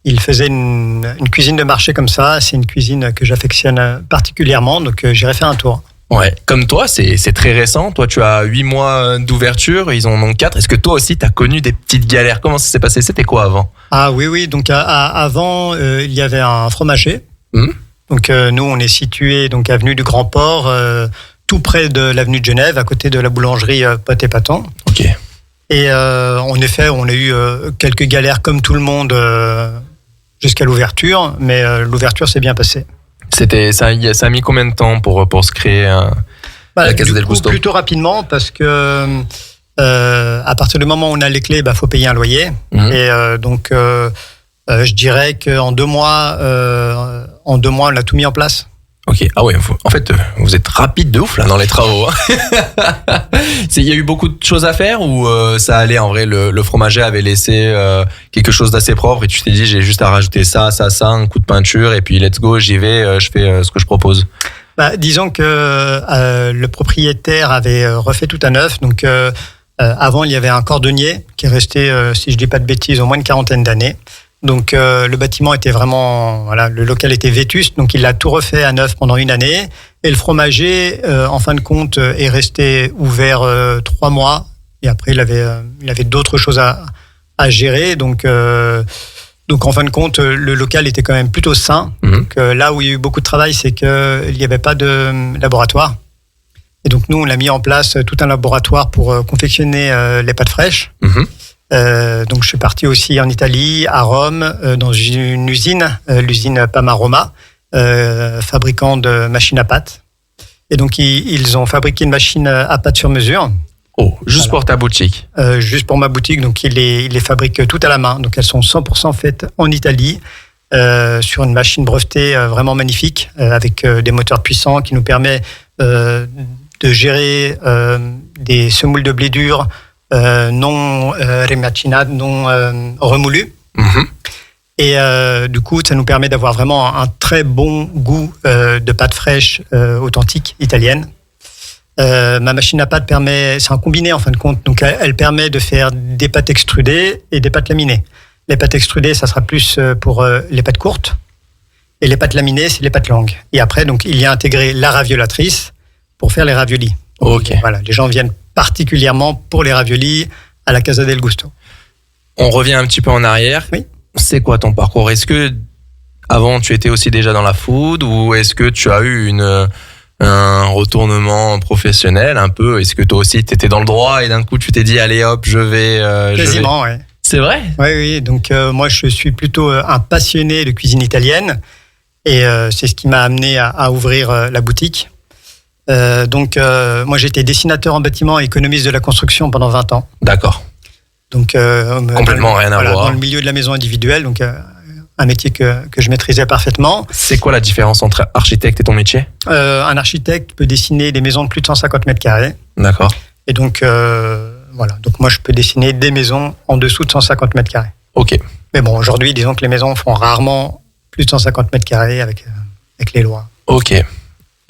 il faisait une cuisine de marché comme ça. C'est une cuisine que j'affectionne particulièrement, donc j'irai faire un tour. Ouais, comme toi, c'est très récent. Toi, tu as 8 mois d'ouverture, ils en ont 4. Est-ce que toi aussi, tu as connu des petites galères? Comment ça s'est passé? C'était quoi avant? Ah oui. Donc avant, il y avait un fromager. Donc nous, on est situé donc avenue du Grand Port, tout près de l'avenue de Genève, à côté de la boulangerie Pot et Pâton. Ok. Et en effet, on a eu quelques galères comme tout le monde jusqu'à l'ouverture, mais l'ouverture s'est bien passée. Ça a mis combien de temps pour se créer la Casa del Gusto? Plutôt rapidement, parce que à partir du moment où on a les clés, faut payer un loyer. Et donc, je dirais qu'en 2 mois, on a tout mis en place. Ok. Ah ouais. En fait, vous êtes rapide de ouf là dans les travaux. Il y a eu beaucoup de choses à faire ou ça allait en vrai? Le fromager avait laissé quelque chose d'assez propre et tu t'es dit j'ai juste à rajouter ça, un coup de peinture et puis let's go, j'y vais, je fais ce que je propose. Disons que le propriétaire avait refait tout à neuf. Donc avant, il y avait un cordonnier qui est resté, si je dis pas de bêtises, au moins une 40aine d'années. Donc le bâtiment était vraiment, le local était vétuste, donc il a tout refait à neuf pendant 1 année. Et le fromager, en fin de compte, est resté ouvert 3 mois. Et après, il avait d'autres choses à gérer. Donc en fin de compte, le local était quand même plutôt sain. Donc là où il y a eu beaucoup de travail, c'est qu'il n'y avait pas de laboratoire. Et donc nous, on a mis en place tout un laboratoire pour confectionner les pâtes fraîches. Donc je suis parti aussi en Italie, à Rome, dans une usine, l'usine Pamaroma, fabricant de machines à pâtes. Et donc ils ont fabriqué une machine à pâtes sur mesure. Oh, juste pour ta boutique? Juste pour ma boutique, donc ils les fabriquent tout à la main. Donc elles sont 100% faites en Italie, sur une machine brevetée vraiment magnifique, avec des moteurs puissants qui nous permet de gérer des semoules de blé dur, non remacinate, non remoulu. Et du coup, ça nous permet d'avoir vraiment un très bon goût de pâtes fraîches authentiques italiennes. Ma machine à pâtes c'est un combiné en fin de compte, donc elle permet de faire des pâtes extrudées et des pâtes laminées. Les pâtes extrudées, ça sera plus pour les pâtes courtes, et les pâtes laminées, c'est les pâtes longues. Et après, donc il y a intégré la raviolatrice pour faire les raviolis. Ok. Voilà, les gens viennent particulièrement pour les raviolis à la Casa del Gusto. On revient un petit peu en arrière. Oui. C'est quoi ton parcours? Est-ce que avant tu étais aussi déjà dans la food ou est-ce que tu as eu un retournement professionnel un peu? Est-ce que toi aussi tu étais dans le droit et d'un coup tu t'es dit allez hop je vais Quasiment, oui. C'est vrai? Oui. Donc moi je suis plutôt un passionné de cuisine italienne et c'est ce qui m'a amené à ouvrir la boutique. Donc moi j'étais dessinateur en bâtiment et économiste de la construction pendant 20 ans. D'accord. Donc complètement rien à voir. Dans le milieu de la maison individuelle, donc un métier que je maîtrisais parfaitement. C'est quoi la différence entre architecte et ton métier? Un architecte peut dessiner des maisons de plus de 150 mètres carrés. D'accord. Et donc donc moi je peux dessiner des maisons en dessous de 150 mètres carrés. Ok. Mais bon, aujourd'hui disons que les maisons font rarement plus de 150 mètres carrés avec les lois. Ok.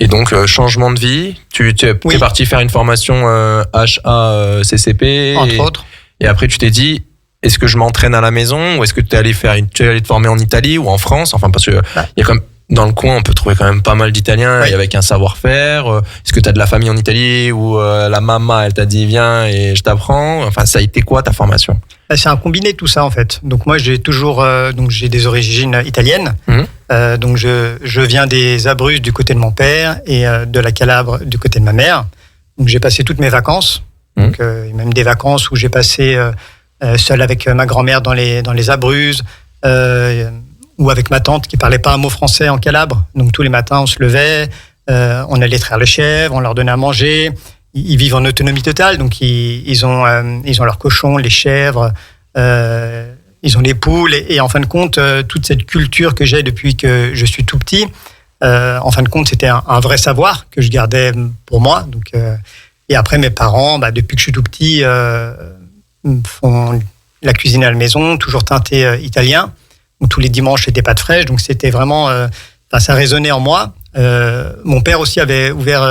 Et donc, changement de vie, tu es parti faire une formation HACCP. Entre autres. Et après, tu t'es dit, est-ce que je m'entraîne à la maison ou est-ce que tu es allé te former en Italie ou en France? Enfin, parce que il y a quand même, dans le coin, on peut trouver quand même pas mal d'Italiens et avec un savoir-faire. Est-ce que tu as de la famille en Italie ou la maman, elle t'a dit, viens et je t'apprends? Enfin, ça a été quoi ta formation? C'est un combiné de tout ça, en fait. Donc moi, j'ai toujours j'ai des origines italiennes. Donc je viens des Abruzzes du côté de mon père et de la Calabre du côté de ma mère. Donc j'ai passé toutes mes vacances. Donc même des vacances où j'ai passé seul avec ma grand-mère dans les Abruzzes ou avec ma tante qui parlait pas un mot français en Calabre. Donc tous les matins, on se levait, on allait traire les chèvres, on leur donnait à manger. Ils vivent en autonomie totale, donc ils ont leurs cochons, les chèvres, ils ont les poules, et en fin de compte, toute cette culture que j'ai depuis que je suis tout petit, en fin de compte, c'était un vrai savoir que je gardais pour moi. Donc, et après, mes parents, depuis que je suis tout petit, font la cuisine à la maison, toujours teinté italien. Donc, tous les dimanches, c'était pâtes fraîches, donc c'était vraiment, ça résonnait en moi. Mon père aussi avait ouvert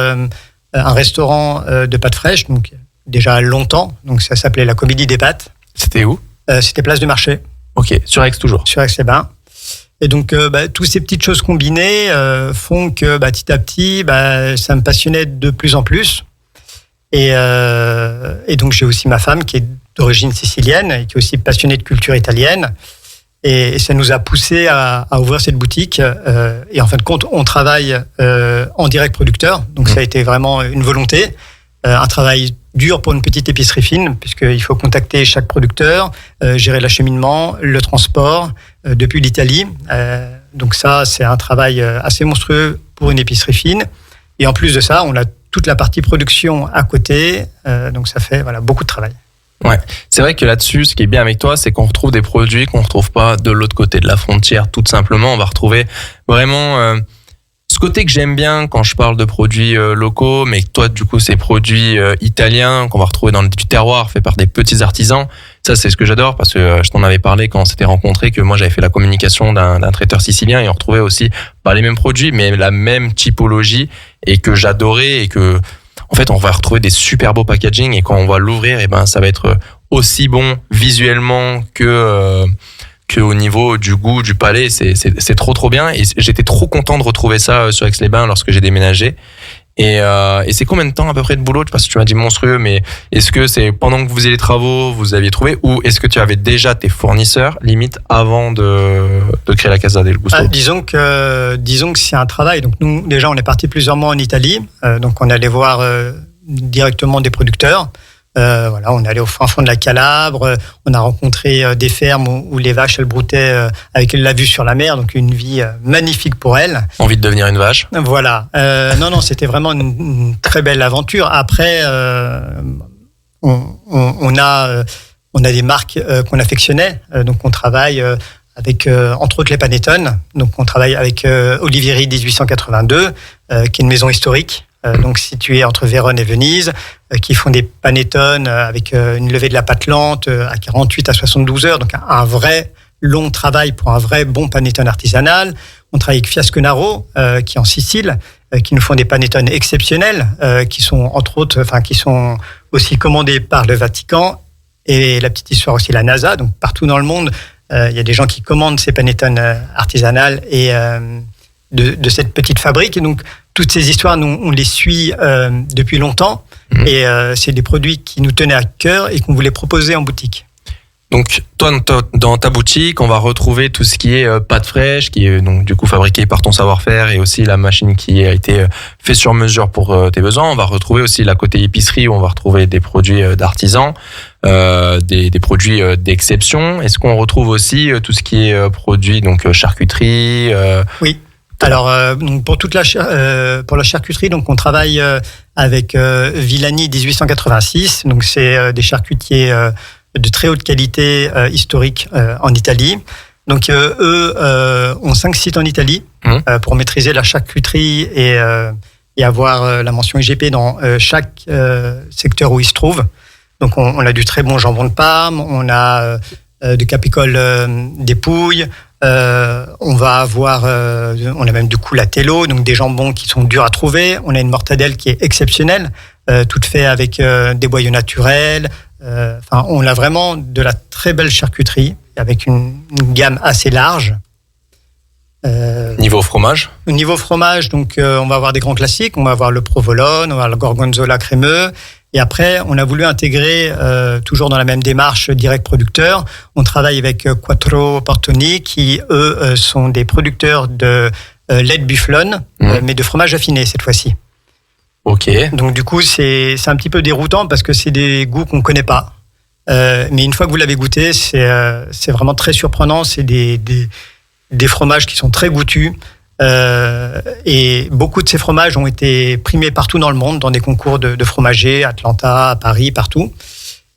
un restaurant de pâtes fraîches, donc déjà longtemps. Donc ça s'appelait la Comédie des Pâtes. C'était où? C'était Place du Marché. Ok, sur Aix toujours. Sur Aix-les-Bains. Et donc, toutes ces petites choses combinées font que petit à petit, ça me passionnait de plus en plus. Et donc, j'ai aussi ma femme qui est d'origine sicilienne et qui est aussi passionnée de culture italienne. Et ça nous a poussé à ouvrir cette boutique. Et en fin de compte, on travaille en direct producteur. Donc, ça a été vraiment une volonté. Un travail dur pour une petite épicerie fine, puisqu'il faut contacter chaque producteur, gérer l'acheminement, le transport depuis l'Italie. Donc ça, c'est un travail assez monstrueux pour une épicerie fine. Et en plus de ça, on a toute la partie production à côté. Donc ça fait beaucoup de travail. Ouais, c'est vrai que là-dessus, ce qui est bien avec toi, c'est qu'on retrouve des produits qu'on ne retrouve pas de l'autre côté de la frontière. Tout simplement, on va retrouver vraiment ce côté que j'aime bien quand je parle de produits locaux, mais toi, du coup, ces produits italiens qu'on va retrouver dans du terroir, fait par des petits artisans. Ça, c'est ce que j'adore parce que je t'en avais parlé quand on s'était rencontrés, que moi, j'avais fait la communication d'un traiteur sicilien et on retrouvait aussi pas les mêmes produits, mais la même typologie et que j'adorais et que en fait, on va retrouver des super beaux packaging et quand on va l'ouvrir, ça va être aussi bon visuellement que au niveau du goût, du palais. C'est trop bien et j'étais trop content de retrouver ça sur Aix-les-Bains lorsque j'ai déménagé. Et c'est combien de temps à peu près de boulot? Parce que tu m'as dit monstrueux, mais est-ce que c'est pendant que vous faisiez les travaux, vous aviez trouvé, ou est-ce que tu avais déjà tes fournisseurs limite avant de créer la Casa del Gusto? Disons que c'est un travail. Donc nous, déjà, on est parti plusieurs mois en Italie. Donc on allait voir directement des producteurs. On est allé au fin fond de la Calabre. On a rencontré des fermes où les vaches elles broutaient avec la vue sur la mer, donc une vie magnifique pour elles. Envie de devenir une vache. Voilà. Non, c'était vraiment une très belle aventure. Après, on a des marques qu'on affectionnait. Donc on travaille avec entre autres les Panettone. Donc on travaille avec Olivieri 1882, qui est une maison historique. Donc située entre Vérone et Venise, qui font des panettone avec une levée de la pâte lente à 48 à 72 heures, donc un vrai long travail pour un vrai bon panettone artisanal. On travaille avec Fiasconaro, qui est en Sicile, qui nous font des panettone exceptionnels, qui sont entre autres, qui sont aussi commandés par le Vatican et la petite histoire aussi la NASA. Donc partout dans le monde, il y a des gens qui commandent ces panettone artisanales et de cette petite fabrique. Et donc toutes ces histoires, nous, on les suit depuis longtemps. Et c'est des produits qui nous tenaient à cœur et qu'on voulait proposer en boutique. Donc, toi, dans ta boutique, on va retrouver tout ce qui est pâte fraîche, qui est donc du coup fabriqué par ton savoir-faire, et aussi la machine qui a été faite sur mesure pour tes besoins. On va retrouver aussi la côté épicerie où on va retrouver des produits d'artisans, des produits d'exception. Est-ce qu'on retrouve aussi tout ce qui est produits donc charcuterie? Oui. Alors, donc pour la charcuterie, donc on travaille avec Villani 1886. Donc c'est des charcutiers de très haute qualité historique en Italie. Donc eux ont 5 sites en Italie pour maîtriser la charcuterie et avoir la mention IGP dans chaque secteur où ils se trouvent. Donc on a du très bon jambon de Parme, on a de Capicole des Pouilles. On va avoir, on a même du culatello, donc des jambons qui sont durs à trouver. On a une mortadelle qui est exceptionnelle, toute faite avec des boyaux naturels. On a vraiment de la très belle charcuterie avec une gamme assez large. Niveau fromage? Niveau fromage, donc on va avoir des grands classiques. On va avoir le provolone, on va avoir le gorgonzola crémeux. Et après, on a voulu intégrer, toujours dans la même démarche direct producteur, on travaille avec Quattro Portoni, qui, eux, sont des producteurs de lait de bufflone, mais de fromage affiné cette fois-ci. Ok. Donc du coup, c'est un petit peu déroutant parce que c'est des goûts qu'on ne connaît pas. Mais une fois que vous l'avez goûté, c'est vraiment très surprenant. C'est des fromages qui sont très goûtus. Et beaucoup de ces fromages ont été primés partout dans le monde, dans des concours de fromagers, Atlanta, à Paris, partout.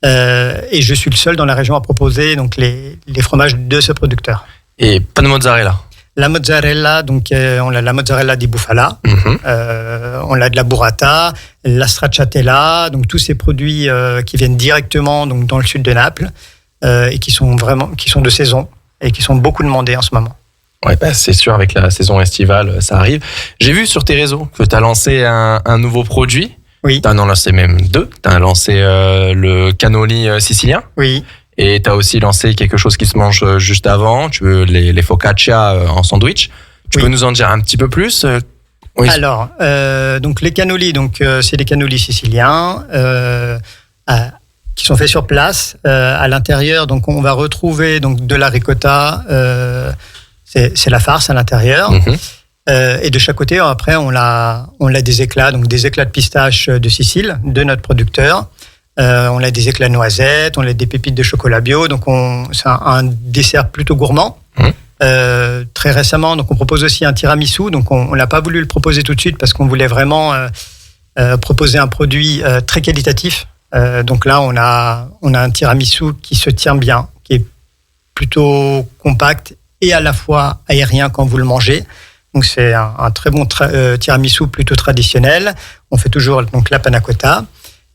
Et je suis le seul dans la région à proposer donc les fromages de ce producteur. Et pas de mozzarella? La mozzarella, donc on a la mozzarella di bufala, on a de la burrata, la stracciatella, donc tous ces produits qui viennent directement donc dans le sud de Naples et qui sont de saison et qui sont beaucoup demandés en ce moment. Ouais, c'est sûr, avec la saison estivale, ça arrive. J'ai vu sur tes réseaux que tu as lancé un nouveau produit. Oui. Tu en as lancé même 2. Tu as lancé le cannoli sicilien. Oui. Et tu as aussi lancé quelque chose qui se mange juste avant, les focaccia en sandwich. Tu peux nous en dire un petit peu plus? Oui. Alors, donc les cannolis, c'est des cannolis siciliens qui sont faits sur place. À l'intérieur, donc on va retrouver donc de la ricotta. C'est la farce à l'intérieur. Et de chaque côté, après, on a des éclats, donc des éclats de pistache de Sicile, de notre producteur. On a des éclats de noisettes, on a des pépites de chocolat bio. Donc c'est un dessert plutôt gourmand. Très récemment, donc on propose aussi un tiramisu. Donc on n'a pas voulu le proposer tout de suite parce qu'on voulait vraiment proposer un produit très qualitatif. Donc là, on a un tiramisu qui se tient bien, qui est plutôt compact et à la fois aérien quand vous le mangez. Donc c'est un très bon tiramisu plutôt traditionnel. On fait toujours donc la panna cotta.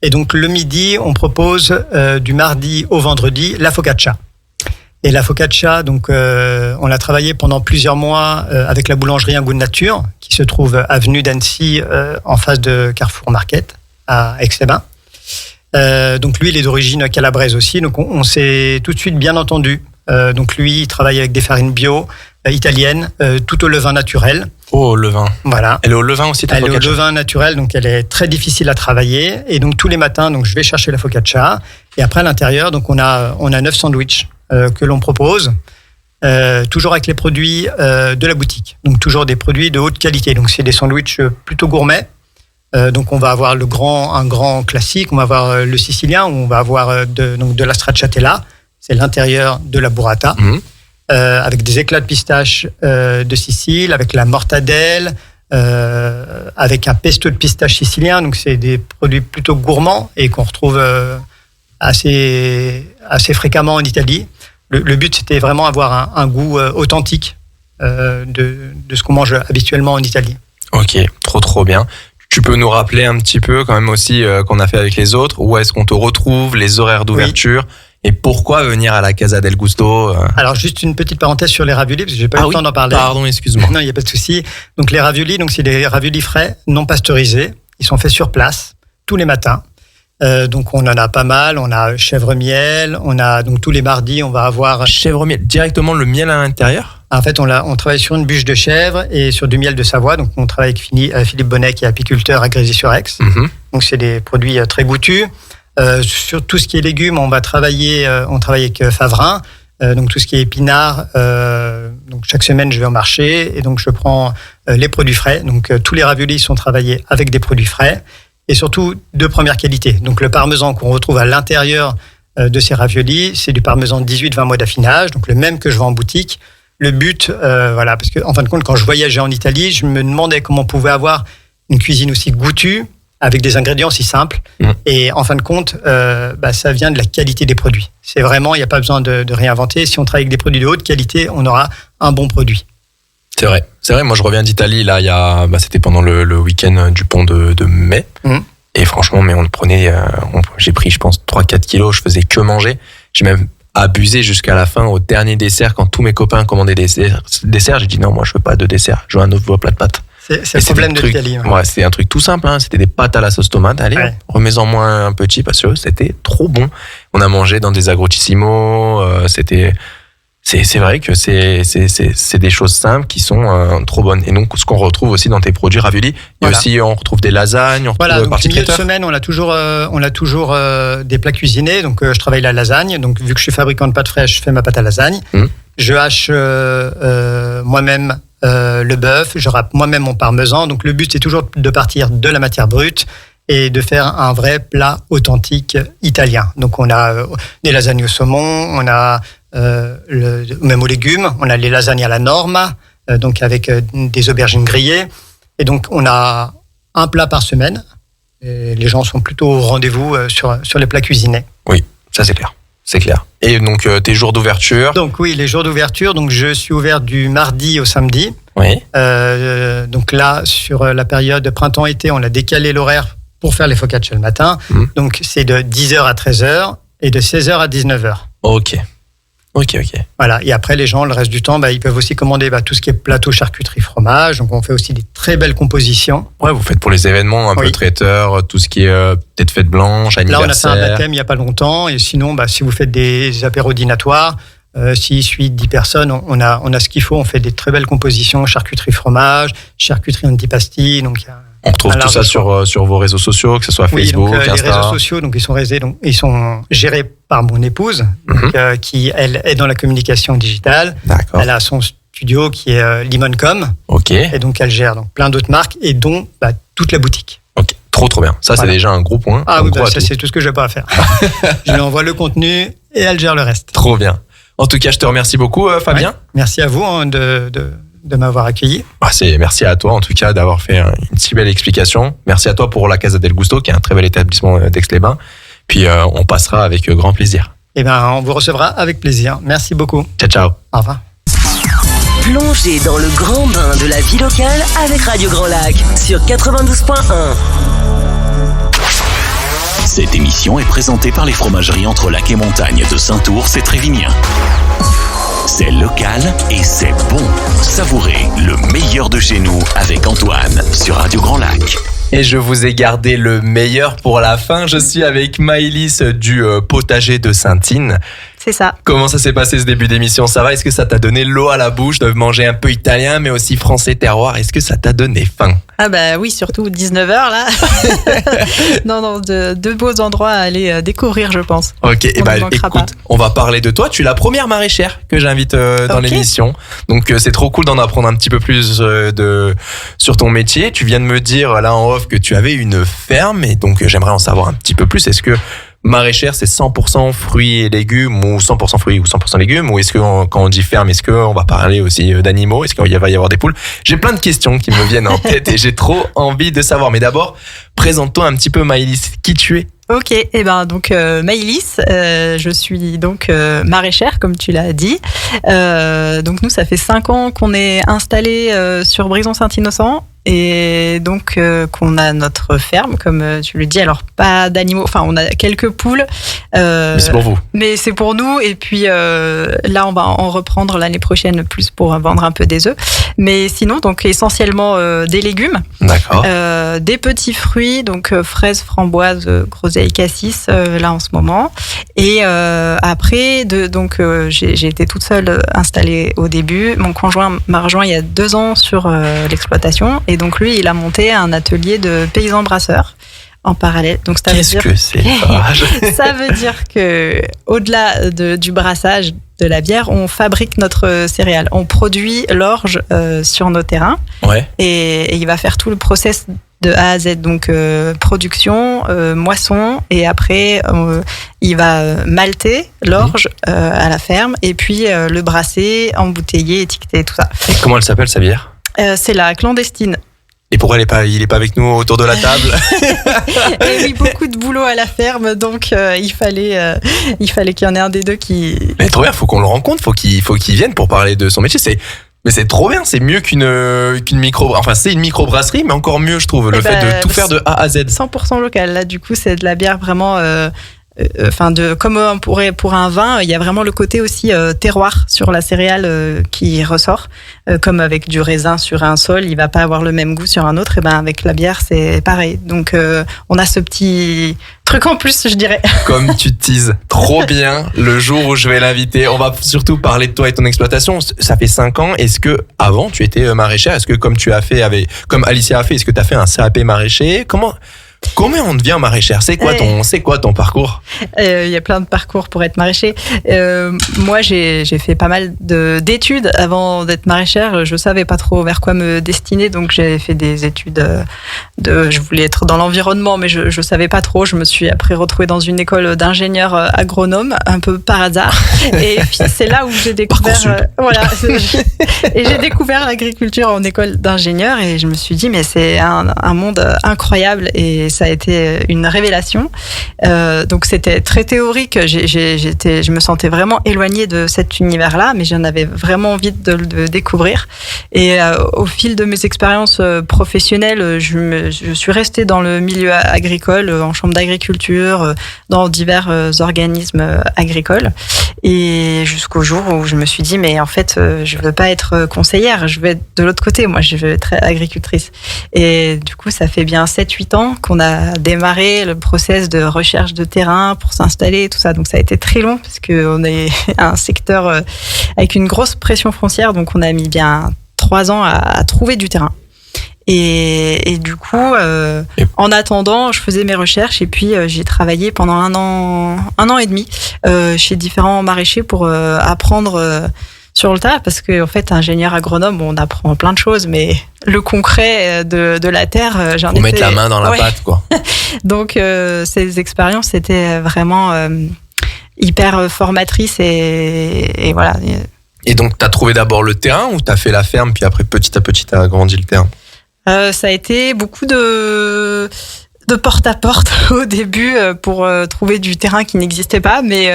Et donc le midi, on propose du mardi au vendredi la focaccia. Et la focaccia, donc on l'a travaillé pendant plusieurs mois avec la boulangerie Un Goût de Nature, qui se trouve avenue d'Annecy, en face de Carrefour Market à Aix-les-Bains. Donc lui, il est d'origine calabraise aussi. Donc on s'est tout de suite bien entendu. Donc lui, il travaille avec des farines bio italiennes, tout au levain naturel. Au levain. Voilà. Elle est au levain aussi, ta Elle est focaccia? au levain naturel, donc elle est très difficile à travailler. Et donc tous les matins, donc je vais chercher la focaccia. Et après à l'intérieur, donc on a 9 sandwichs que l'on propose, toujours avec les produits de la boutique. Donc toujours des produits de haute qualité. Donc c'est des sandwichs plutôt gourmets. Donc on va avoir un grand classique, on va avoir le sicilien, on va avoir de la stracciatella, c'est l'intérieur de la burrata, avec des éclats de pistache de Sicile, avec la mortadelle, avec un pesto de pistache sicilien. Donc c'est des produits plutôt gourmands et qu'on retrouve assez fréquemment en Italie. Le but, c'était vraiment avoir un goût authentique de ce qu'on mange habituellement en Italie. Ok, trop bien. Tu peux nous rappeler un petit peu quand même aussi qu'on a fait avec les autres, où est-ce qu'on te retrouve, les horaires d'ouverture, et pourquoi venir à la Casa del Gusto? Alors juste une petite parenthèse sur les raviolis, parce que j'ai pas eu le temps d'en parler. Pardon, excuse-moi. Non, il n'y a pas de souci. Donc les raviolis, c'est des raviolis frais, non pasteurisés. Ils sont faits sur place, tous les matins. Donc on en a pas mal. On a chèvre miel. On a donc tous les mardis, on va avoir chèvre miel, directement le miel à l'intérieur. En fait, on travaille sur une bûche de chèvre et sur du miel de Savoie. Donc on travaille avec Philippe Bonnet, qui est apiculteur à Grésy-sur-Aix. Donc c'est des produits très goûtus. Sur tout ce qui est légumes, on travaille avec Favrin. Donc tout ce qui est épinards. Donc chaque semaine, je vais au marché et donc je prends les produits frais. Donc tous les raviolis sont travaillés avec des produits frais. Et surtout de première qualité. Donc le parmesan qu'on retrouve à l'intérieur de ces raviolis, c'est du parmesan de 18-20 mois d'affinage, donc le même que je vends en boutique. Le but, parce que en fin de compte, quand je voyageais en Italie, je me demandais comment on pouvait avoir une cuisine aussi goûtue, avec des ingrédients si simples. Et en fin de compte, ça vient de la qualité des produits. C'est vraiment, il n'y a pas besoin de réinventer. Si on travaille avec des produits de haute qualité, on aura un bon produit. C'est vrai. Moi, je reviens d'Italie. Là, c'était pendant le week-end du pont de mai. Et franchement, mais on le prenait. J'ai pris, je pense, 3-4 kilos. Je faisais que manger. J'ai même abusé jusqu'à la fin, au dernier dessert, quand tous mes copains commandaient des desserts. J'ai dit non, moi, je veux pas de dessert. Je veux un nouveau plat de pâtes. C'est le problème de l'Italie. Ouais, c'était un truc tout simple. C'était des pâtes à la sauce tomate. Allez, remets-en moins un petit parce que c'était trop bon. On a mangé dans des agrotissimo. C'est vrai que c'est des choses simples qui sont trop bonnes. Et donc, ce qu'on retrouve aussi dans tes produits raviolis, il y a aussi, on retrouve des lasagnes, on retrouve donc milieu de semaine, on a toujours des plats cuisinés. Donc, je travaille la lasagne. Donc, vu que je suis fabricant de pâtes fraîches, je fais ma pâte à lasagne. Je hache moi-même le bœuf, je râpe moi-même mon parmesan. Donc, le but, c'est toujours de partir de la matière brute et de faire un vrai plat authentique italien. Donc, on a des lasagnes au saumon, on a même aux légumes, on a les lasagnes à la norma, donc avec des aubergines grillées. Et donc, on a un plat par semaine. Et les gens sont plutôt au rendez-vous sur les plats cuisinés. Oui, ça c'est clair. C'est clair. Et donc, tes jours d'ouverture? Donc oui, les jours d'ouverture. Donc, je suis ouvert du mardi au samedi. Oui. Donc là, sur la période printemps-été, on a décalé l'horaire pour faire les focaccia le matin. Donc, c'est de 10h à 13h et de 16h à 19h. Ok. Ok. Voilà. Et après, les gens, le reste du temps, ils peuvent aussi commander tout ce qui est plateau, charcuterie, fromage. Donc, on fait aussi des très belles compositions. Ouais, vous faites pour les événements un peu traiteur, tout ce qui est peut-être fête blanche, Là, anniversaire. on a fait un baptême il n'y a pas longtemps. Et sinon, si vous faites des apéros dînatoires, 6, 8, 10 personnes, on a ce qu'il faut. On fait des très belles compositions, charcuterie, fromage, charcuterie antipasti. Donc, on retrouve tout ça sur vos réseaux sociaux, que ce soit Facebook, donc, Insta. Les réseaux sociaux, donc ils sont gérés par mon épouse, qui elle est dans la communication digitale. D'accord. Elle a son studio qui est Limoncom. Ok. Et donc elle gère donc plein d'autres marques et dont toute la boutique. Ok. Trop bien. Ça, c'est déjà un gros point. Ah oui, ça c'est tout ce que j'ai pas à faire. Je lui envoie le contenu et elle gère le reste. Trop bien. En tout cas, je te remercie beaucoup, Fabien. Ouais. Merci à vous de m'avoir accueilli. Merci à toi en tout cas d'avoir fait une si belle explication. Merci à toi pour la Casa del Gusto qui est un très bel établissement d'Aix-les-Bains. Puis on passera avec grand plaisir. On vous recevra avec plaisir. Merci beaucoup. Ciao. Au revoir. Plongez dans le grand bain de la vie locale avec Radio Grand Lac sur 92.1. Cette émission est présentée par les fromageries Entre Lac et Montagne de Saint-Ours et Trévignien. C'est local et c'est bon. Savourez le meilleur de chez nous avec Antoine sur Radio Grand Lac. Et je vous ai gardé le meilleur pour la fin. Je suis avec Maëlys du potager de Saint-Ine. C'est ça. Comment ça s'est passé ce début d'émission? Ça va? Est-ce que ça t'a donné l'eau à la bouche de manger un peu italien, mais aussi français terroir? Est-ce que ça t'a donné faim? Ah oui, surtout 19h là. non, de beaux endroits à aller découvrir, je pense. Ok, écoute, on va parler de toi. Tu es la première maraîchère que j'invite dans l'émission. Donc c'est trop cool d'en apprendre un petit peu plus sur ton métier. Tu viens de me dire là en off que tu avais une ferme et donc j'aimerais en savoir un petit peu plus. Est-ce que maraîchère, c'est 100% fruits et légumes ou 100% fruits ou 100% légumes? Ou est-ce que quand on dit ferme, est-ce qu'on va parler aussi d'animaux? Est-ce qu'il va y avoir des poules? J'ai plein de questions qui me viennent en tête et j'ai trop envie de savoir. Mais d'abord, présente-toi un petit peu, Maëlys, qui tu es. Ok, donc Maëlys, je suis donc maraîchère comme tu l'as dit. Donc nous, ça fait 5 ans qu'on est installé sur Brison-Saint-Innocent. Et donc qu'on a notre ferme, comme tu le dis. Alors pas d'animaux, enfin on a quelques poules. Mais c'est pour vous. Mais c'est pour nous. Et puis là on va en reprendre l'année prochaine plus pour vendre un peu des œufs. Mais sinon donc essentiellement des légumes. D'accord. Des petits fruits, donc fraises, framboises, groseilles, cassis là en ce moment. Et après j'ai été toute seule installée au début. Mon conjoint m'a rejoint il y a 2 ans sur l'exploitation. Et donc lui, il a monté un atelier de paysans brasseurs en parallèle. Donc ça Qu'est-ce que c'est? Ça veut dire que au-delà du brassage de la bière, on fabrique notre céréale. On produit l'orge sur nos terrains. Ouais. Et il va faire tout le process de A à Z, donc production, moisson, et après il va malter l'orge à la ferme, et puis le brasser, embouteiller, étiqueter, tout ça. Et comment elle s'appelle sa bière? C'est la clandestine. Et pourquoi il est pas avec nous autour de la table? Et oui, beaucoup de boulot à la ferme, donc il fallait qu'il y en ait un des deux qui. Mais trop bien, faut qu'on le rencontre, faut qu'il vienne pour parler de son métier. Mais c'est trop bien, c'est mieux qu'une micro. Enfin, c'est une microbrasserie, mais encore mieux, je trouve, le fait de tout faire de A à Z. 100% local. Là, du coup, c'est de la bière vraiment. Comme on pourrait pour un vin, il y a vraiment le côté aussi terroir sur la céréale qui ressort. Comme avec du raisin sur un sol, il va pas avoir le même goût sur un autre. Et avec la bière, c'est pareil. Donc, on a ce petit truc en plus, je dirais. Comme tu teases, trop bien. Le jour où je vais l'inviter, on va surtout parler de toi et ton exploitation. Ça fait 5 ans. Est-ce que avant tu étais maraîchère? Est-ce que comme tu as fait comme Alicia a fait, est-ce que tu as fait un CAP maraîcher? Comment on devient maraîchère? C'est quoi ton parcours? Il y a plein de parcours pour être maraîcher. Moi, j'ai fait pas mal d'études avant d'être maraîchère. Je savais pas trop vers quoi me destiner, donc j'ai fait des études je voulais être dans l'environnement, mais je savais pas trop. Je me suis après retrouvée dans une école d'ingénieur agronome, un peu par hasard. Et puis c'est là où j'ai découvert, et j'ai découvert l'agriculture en école d'ingénieur, et je me suis dit mais c'est un monde incroyable et ça a été une révélation. Donc c'était très théorique. Je me sentais vraiment éloignée de cet univers-là, mais j'en avais vraiment envie de le découvrir. Et au fil de mes expériences professionnelles, je suis restée dans le milieu agricole, en chambre d'agriculture, dans divers organismes agricoles. Et jusqu'au jour où je me suis dit, mais en fait, je veux pas être conseillère, je veux être de l'autre côté, moi, je veux être agricultrice. Et du coup, ça fait bien 7-8 ans qu'on a démarré le process de recherche de terrain pour s'installer, tout ça. Donc, ça a été très long parce qu'on est un secteur avec une grosse pression foncière, donc on a mis bien 3 ans à trouver du terrain. Et du coup, en attendant, je faisais mes recherches et puis j'ai travaillé pendant un an et demi chez différents maraîchers pour apprendre sur le tas, parce que en fait, ingénieur agronome, on apprend plein de choses, mais le concret de la terre, j'en ai mettre la main dans la pâte, quoi. Donc ces expériences, c'était vraiment hyper formatrices et voilà. Et donc, t'as trouvé d'abord le terrain ou t'as fait la ferme, puis après, petit à petit, t'as agrandi le terrain? Ça a été beaucoup de porte-à-porte au début pour trouver du terrain qui n'existait pas, mais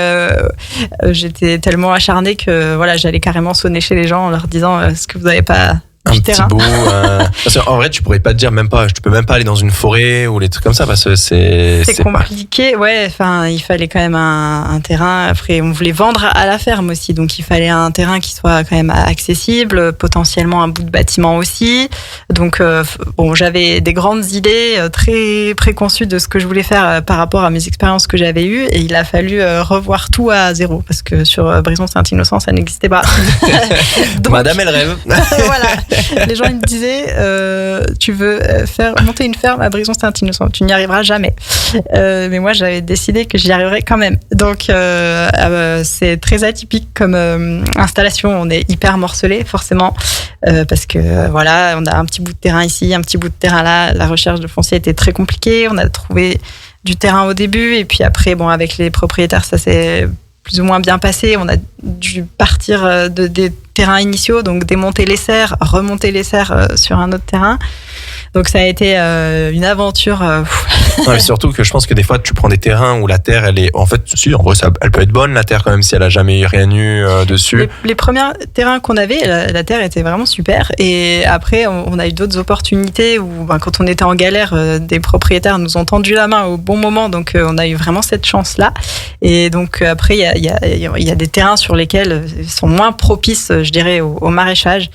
j'étais tellement acharnée que voilà, j'allais carrément sonner chez les gens en leur disant est-ce que vous n'avez pas un petit terrain bout parce qu'en vrai tu pourrais pas te dire même pas, tu peux même pas aller dans une forêt ou les trucs comme ça parce que c'est compliqué pas... ouais, enfin il fallait quand même un terrain. Après on voulait vendre à la ferme aussi, donc il fallait un terrain qui soit quand même accessible, potentiellement un bout de bâtiment aussi. Donc bon, j'avais des grandes idées très préconçues de ce que je voulais faire par rapport à mes expériences que j'avais eues, et il a fallu revoir tout à zéro parce que sur Brison-Saint-Innocent ça n'existait pas. Donc, Madame elle rêve. Voilà. Les gens ils me disaient tu veux monter une ferme à Brison-Saint-Innocent, tu n'y arriveras jamais. Mais moi j'avais décidé que j'y arriverais quand même. Donc c'est très atypique comme installation. On est hyper morcelé forcément parce que voilà, on a un petit bout de terrain ici, un petit bout de terrain là. La recherche de foncier était très compliquée. On a trouvé du terrain au début et puis après bon, avec les propriétaires ça s'est plus ou moins bien passé. On a dû partir des terrains initiaux, donc démonter les serres, remonter les serres sur un autre terrain. Donc ça a été une aventure. Non, mais surtout que je pense que des fois tu prends des terrains où la terre elle est en fait si en vrai elle peut être bonne la terre quand même si elle a jamais rien eu dessus. Les premiers terrains qu'on avait, la terre était vraiment super, et après on a eu d'autres opportunités où quand on était en galère, des propriétaires nous ont tendu la main au bon moment, donc on a eu vraiment cette chance là. Et donc après il y a des terrains sur lesquels ils sont moins propices, je dirais, au maraîchage.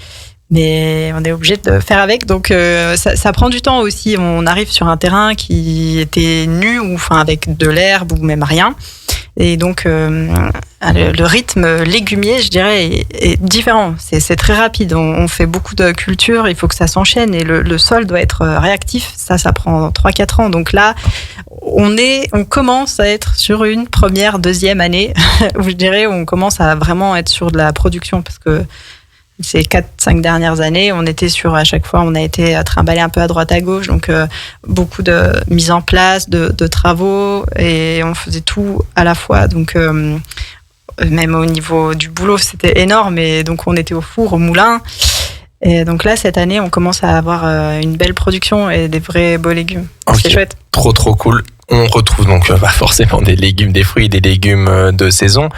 Mais on est obligé de faire avec, donc ça prend du temps aussi. On arrive sur un terrain qui était nu ou enfin avec de l'herbe ou même rien, et donc le rythme légumier, je dirais, est différent. C'est très rapide. On fait beaucoup de cultures, il faut que ça s'enchaîne et le sol doit être réactif. Ça prend 3-4 ans. Donc là, on commence à être sur une première, deuxième année où je dirais on commence à vraiment être sur de la production, parce que ces 4-5 dernières années, on était à chaque fois, on a été trimballé un peu à droite à gauche, donc beaucoup de mise en place, de travaux, et on faisait tout à la fois. Donc même au niveau du boulot, c'était énorme, et donc on était au four, au moulin. Et donc là, cette année, on commence à avoir une belle production et des vrais beaux légumes. Okay. C'est chouette. Trop cool. On retrouve donc forcément des légumes, des fruits, des légumes de saison.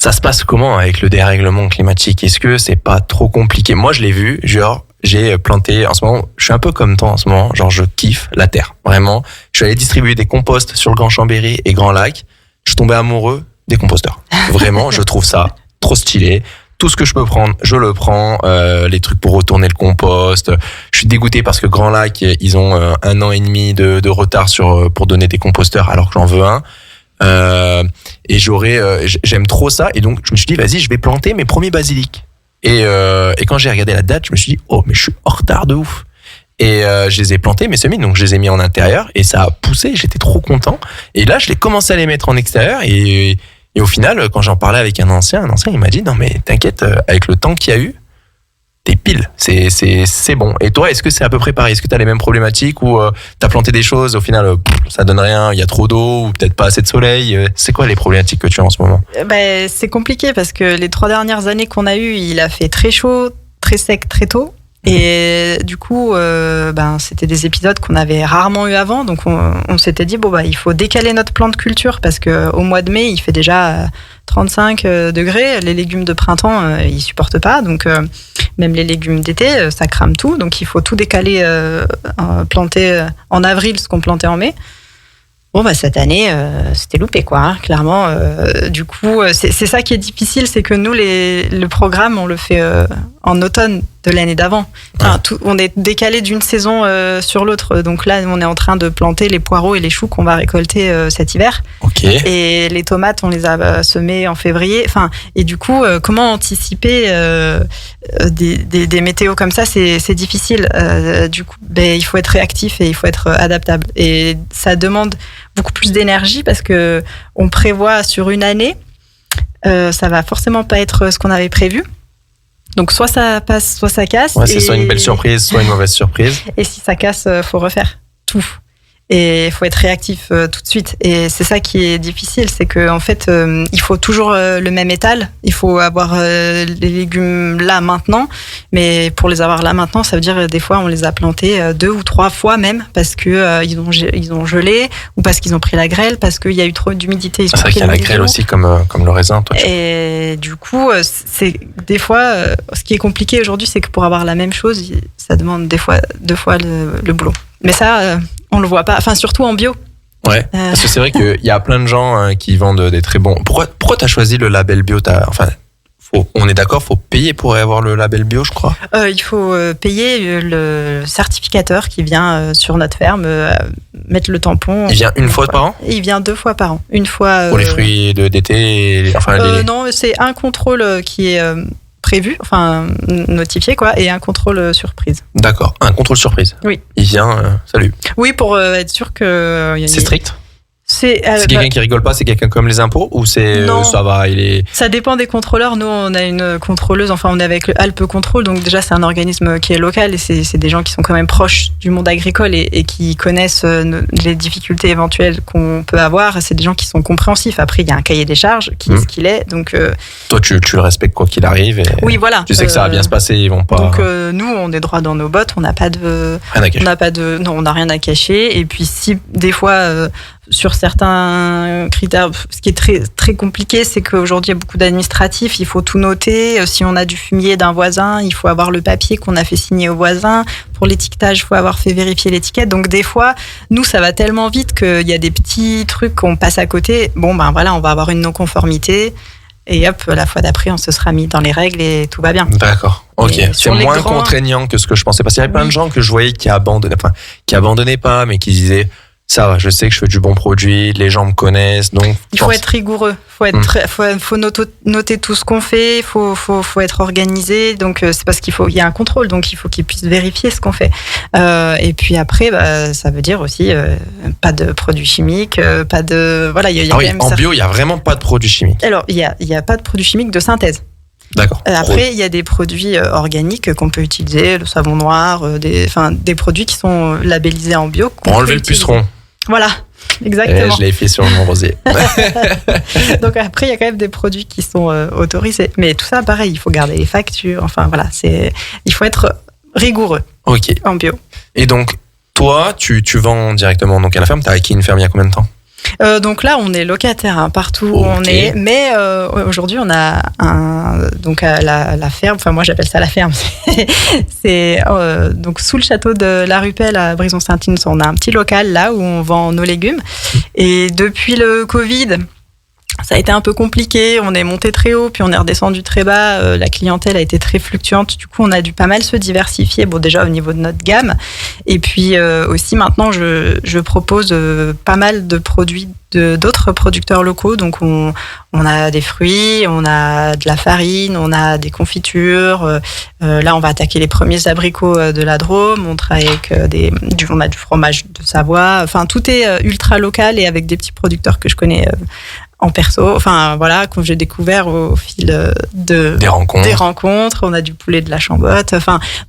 Ça se passe comment avec le dérèglement climatique? Est-ce que c'est pas trop compliqué? Moi, je l'ai vu, genre, j'ai planté, en ce moment, je suis un peu comme toi en ce moment, genre, je kiffe la terre. Vraiment. Je suis allé distribuer des composts sur le Grand Chambéry et Grand Lac. Je suis tombé amoureux des composteurs. Vraiment, je trouve ça trop stylé. Tout ce que je peux prendre, je le prends. Les trucs pour retourner le compost. Je suis dégoûté parce que Grand Lac, ils ont 1 an et demi de retard pour donner des composteurs alors que j'en veux un. Et j'aime trop ça, et donc je me suis dit vas-y, je vais planter mes premiers basiliques, et quand j'ai regardé la date, je me suis dit oh mais je suis en retard de ouf, et je les ai plantés mes semis, donc je les ai mis en intérieur et ça a poussé, j'étais trop content, et là je l'ai commencé à les mettre en extérieur, et au final quand j'en parlais avec un ancien il m'a dit non mais t'inquiète, avec le temps qu'il y a eu t'es pile, c'est bon. Et toi, est-ce que c'est à peu près pareil? Est-ce que t'as les mêmes problématiques, ou t'as planté des choses, au final ça donne rien, il y a trop d'eau ou peut-être pas assez de soleil? C'est quoi les problématiques que tu as en ce moment? C'est compliqué parce que les 3 dernières années qu'on a eues, il a fait très chaud, très sec très tôt. Et du coup, c'était des épisodes qu'on avait rarement eu avant. Donc, on s'était dit, il faut décaler notre plan de culture parce qu'au mois de mai, il fait déjà 35 degrés. Les légumes de printemps, ils supportent pas. Donc, même les légumes d'été, ça crame tout. Donc, il faut tout décaler, planter en avril ce qu'on plantait en mai. Cette année, c'était loupé, quoi. Hein, clairement, du coup, c'est ça qui est difficile, c'est que nous, le programme, on le fait en automne de l'année d'avant. Enfin, on est décalé d'une saison sur l'autre. Donc là, on est en train de planter les poireaux et les choux qu'on va récolter cet hiver. Okay. Et les tomates, on les a semées en février. Enfin, et du coup, comment anticiper des météos comme ça, c'est difficile. Du coup, il faut être réactif et il faut être adaptable. Et ça demande beaucoup plus d'énergie parce que on prévoit sur une année, ça va forcément pas être ce qu'on avait prévu. Donc soit ça passe, soit ça casse. Ouais, c'est soit une belle surprise, soit une mauvaise surprise. Et si ça casse, faut refaire tout. Et il faut être réactif tout de suite. Et c'est ça qui est difficile, c'est que en fait, il faut toujours le même étal. Il faut avoir les légumes là maintenant. Mais pour les avoir là maintenant, ça veut dire des fois on les a plantés 2 ou 3 fois même parce que ils ont gelé ou parce qu'ils ont pris la grêle, parce qu'il y a eu trop d'humidité. C'est vrai qu'il y a la grêle aussi comme le raisin. Toi, et du coup, c'est des fois ce qui est compliqué aujourd'hui, c'est que pour avoir la même chose, ça demande des fois 2 fois le boulot. Mais ça, on le voit pas. Enfin, surtout en bio. Ouais. Parce que c'est vrai qu'il y a plein de gens qui vendent des très bons. Pourquoi t'as choisi le label bio? On est d'accord, faut payer pour avoir le label bio, je crois. Il faut payer le certificateur qui vient sur notre ferme mettre le tampon. Il vient une fois par an? Il vient 2 fois par an. Une fois pour les fruits d'été. Non, c'est un contrôle qui est prévu, notifié, quoi, et un contrôle surprise. D'accord, un contrôle surprise. Oui. Il vient, salut. Oui, pour être sûr que. C'est strict? C'est quelqu'un qui rigole pas, c'est quelqu'un comme les impôts ou c'est ça va, Ça dépend des contrôleurs. Nous, on a une contrôleuse, on est avec le Alpes Contrôle, donc déjà c'est un organisme qui est local et c'est des gens qui sont quand même proches du monde agricole et qui connaissent les difficultés éventuelles qu'on peut avoir. C'est des gens qui sont compréhensifs. Après, il y a un cahier des charges qui est ce qu'il est. Donc toi, tu le respectes quoi qu'il arrive. Oui, voilà. Tu sais que ça va bien se passer, ils vont pas. Donc nous, on est droit dans nos bottes. On n'a pas de. Rien à cacher. On n'a rien à cacher. Et puis si des fois sur certains critères, ce qui est très, très compliqué, c'est qu'aujourd'hui, il y a beaucoup d'administratifs, il faut tout noter. Si on a du fumier d'un voisin, il faut avoir le papier qu'on a fait signer au voisin. Pour l'étiquetage, il faut avoir fait vérifier l'étiquette. Donc, des fois, nous, ça va tellement vite qu'il y a des petits trucs qu'on passe à côté. On va avoir une non-conformité. Et hop, la fois d'après, on se sera mis dans les règles et tout va bien. D'accord. Ok. C'est moins contraignant que ce que je pensais. Parce qu'il y avait plein de gens que je voyais qui abandonnaient pas, mais qui disaient, ça va, je sais que je fais du bon produit, les gens me connaissent, donc. Il faut être rigoureux, faut noter tout ce qu'on fait, faut être organisé, donc c'est parce il y a un contrôle, donc il faut qu'ils puissent vérifier ce qu'on fait. Et puis après, ça veut dire aussi pas de produits chimiques, pas de, voilà, il y a quand même en bio, il y a vraiment pas de produits chimiques. Alors il y a pas de produits chimiques de synthèse. D'accord. Après, il y a des produits organiques qu'on peut utiliser, le savon noir, des produits qui sont labellisés en bio. Pour enlever le puceron. Voilà, exactement. Je l'ai fait sur mon rosier. Donc après, il y a quand même des produits qui sont autorisés. Mais tout ça, pareil, il faut garder les factures. Il faut être rigoureux en bio. Et donc, toi, tu vends directement donc à la ferme. Tu as acquis une ferme il y a combien de temps? Donc là, on est locataire partout où on est, mais aujourd'hui, on a la ferme. Enfin, moi, j'appelle ça la ferme. C'est donc sous le château de la Rupelle à Brison-Saint-Innes. On a un petit local là où on vend nos légumes. Et depuis le Covid, ça a été un peu compliqué, on est monté très haut, puis on est redescendu très bas, la clientèle a été très fluctuante, du coup on a dû pas mal se diversifier, déjà au niveau de notre gamme, et puis aussi maintenant je propose pas mal de produits d'autres producteurs locaux, donc on a des fruits, on a de la farine, on a des confitures, là on va attaquer les premiers abricots de la Drôme, on travaille avec on a du fromage de Savoie, tout est ultra local et avec des petits producteurs que je connais en perso, que j'ai découvert au fil des rencontres. On a du poulet de la Chambotte.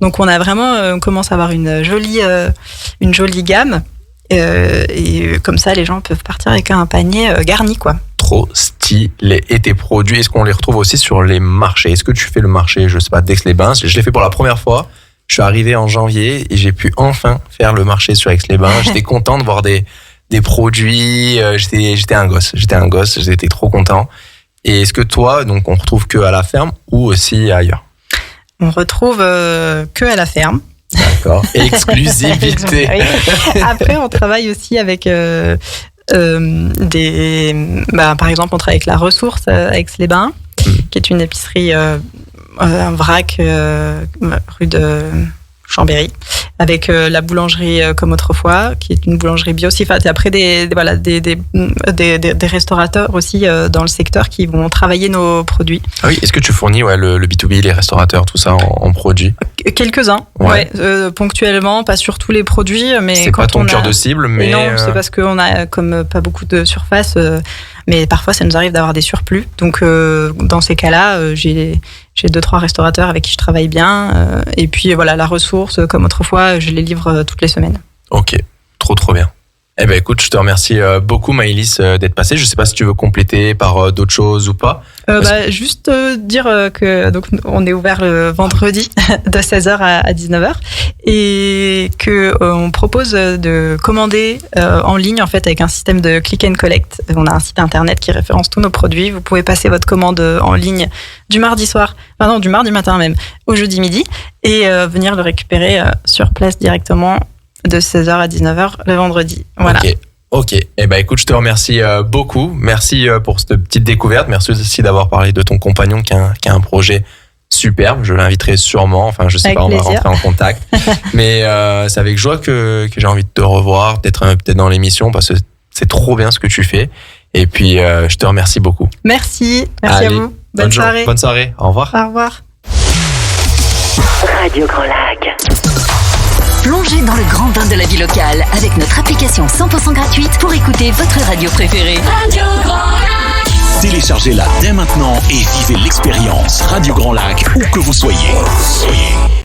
Donc on a vraiment, on commence à avoir une jolie gamme. Et comme ça, les gens peuvent partir avec un panier garni, quoi. Trop stylé. Et tes produits, est-ce qu'on les retrouve aussi sur les marchés? Est-ce que tu fais le marché, je sais pas, d'Aix-les-Bains? Je l'ai fait pour la première fois. Je suis arrivé en janvier et j'ai pu enfin faire le marché sur Aix-les-Bains. J'étais content de voir des produits. J'étais un gosse. J'étais trop content. Et est-ce que toi, donc, on retrouve que à la ferme ou aussi ailleurs? On retrouve que à la ferme. D'accord. Exclusivité. Oui. Après, on travaille aussi avec par exemple, on travaille avec La Ressource à Aix-les-Bains, qui est une épicerie un vrac rue de Chambéry, avec la boulangerie comme autrefois, qui est une boulangerie bio aussi. Enfin, après des restaurateurs aussi dans le secteur qui vont travailler nos produits. Ah oui, est-ce que tu fournis le B2B, les restaurateurs, tout ça en produits? Quelques-uns, ponctuellement, pas sur tous les produits, mais c'est quand pas ton on cœur de cible, mais non, c'est parce qu'on a comme pas beaucoup de surface, mais parfois ça nous arrive d'avoir des surplus. Donc dans ces cas-là, j'ai 2-3 restaurateurs avec qui je travaille bien, et puis voilà, La Ressource, comme autrefois, je les livre toutes les semaines. Ok, trop bien. Eh ben écoute, je te remercie beaucoup Maëlys d'être passée. Je sais pas si tu veux compléter par d'autres choses ou pas. Juste dire que donc on est ouvert le vendredi de 16h à 19h et que on propose de commander en ligne en fait avec un système de click and collect. On a un site internet qui référence tous nos produits. Vous pouvez passer votre commande en ligne du mardi matin même au jeudi midi et venir le récupérer sur place directement de 16h à 19h le vendredi. Voilà. Ok. Eh ben écoute, je te remercie beaucoup. Merci pour cette petite découverte. Merci aussi d'avoir parlé de ton compagnon qui a un projet superbe. Je l'inviterai sûrement. Enfin, je sais avec pas, on plaisir. va rentrer en contact. Mais c'est avec joie que j'ai envie de te revoir, peut-être dans l'émission, parce que c'est trop bien ce que tu fais. Et puis, je te remercie beaucoup. Merci Allez, à vous. Bonne soirée. Bonne soirée. Au revoir. Au revoir. Radio Grand Lac. Plongez dans le grand bain de la vie locale avec notre application 100% gratuite pour écouter votre radio préférée. Radio Grand Lac. Téléchargez-la dès maintenant et vivez l'expérience Radio Grand Lac où que vous soyez.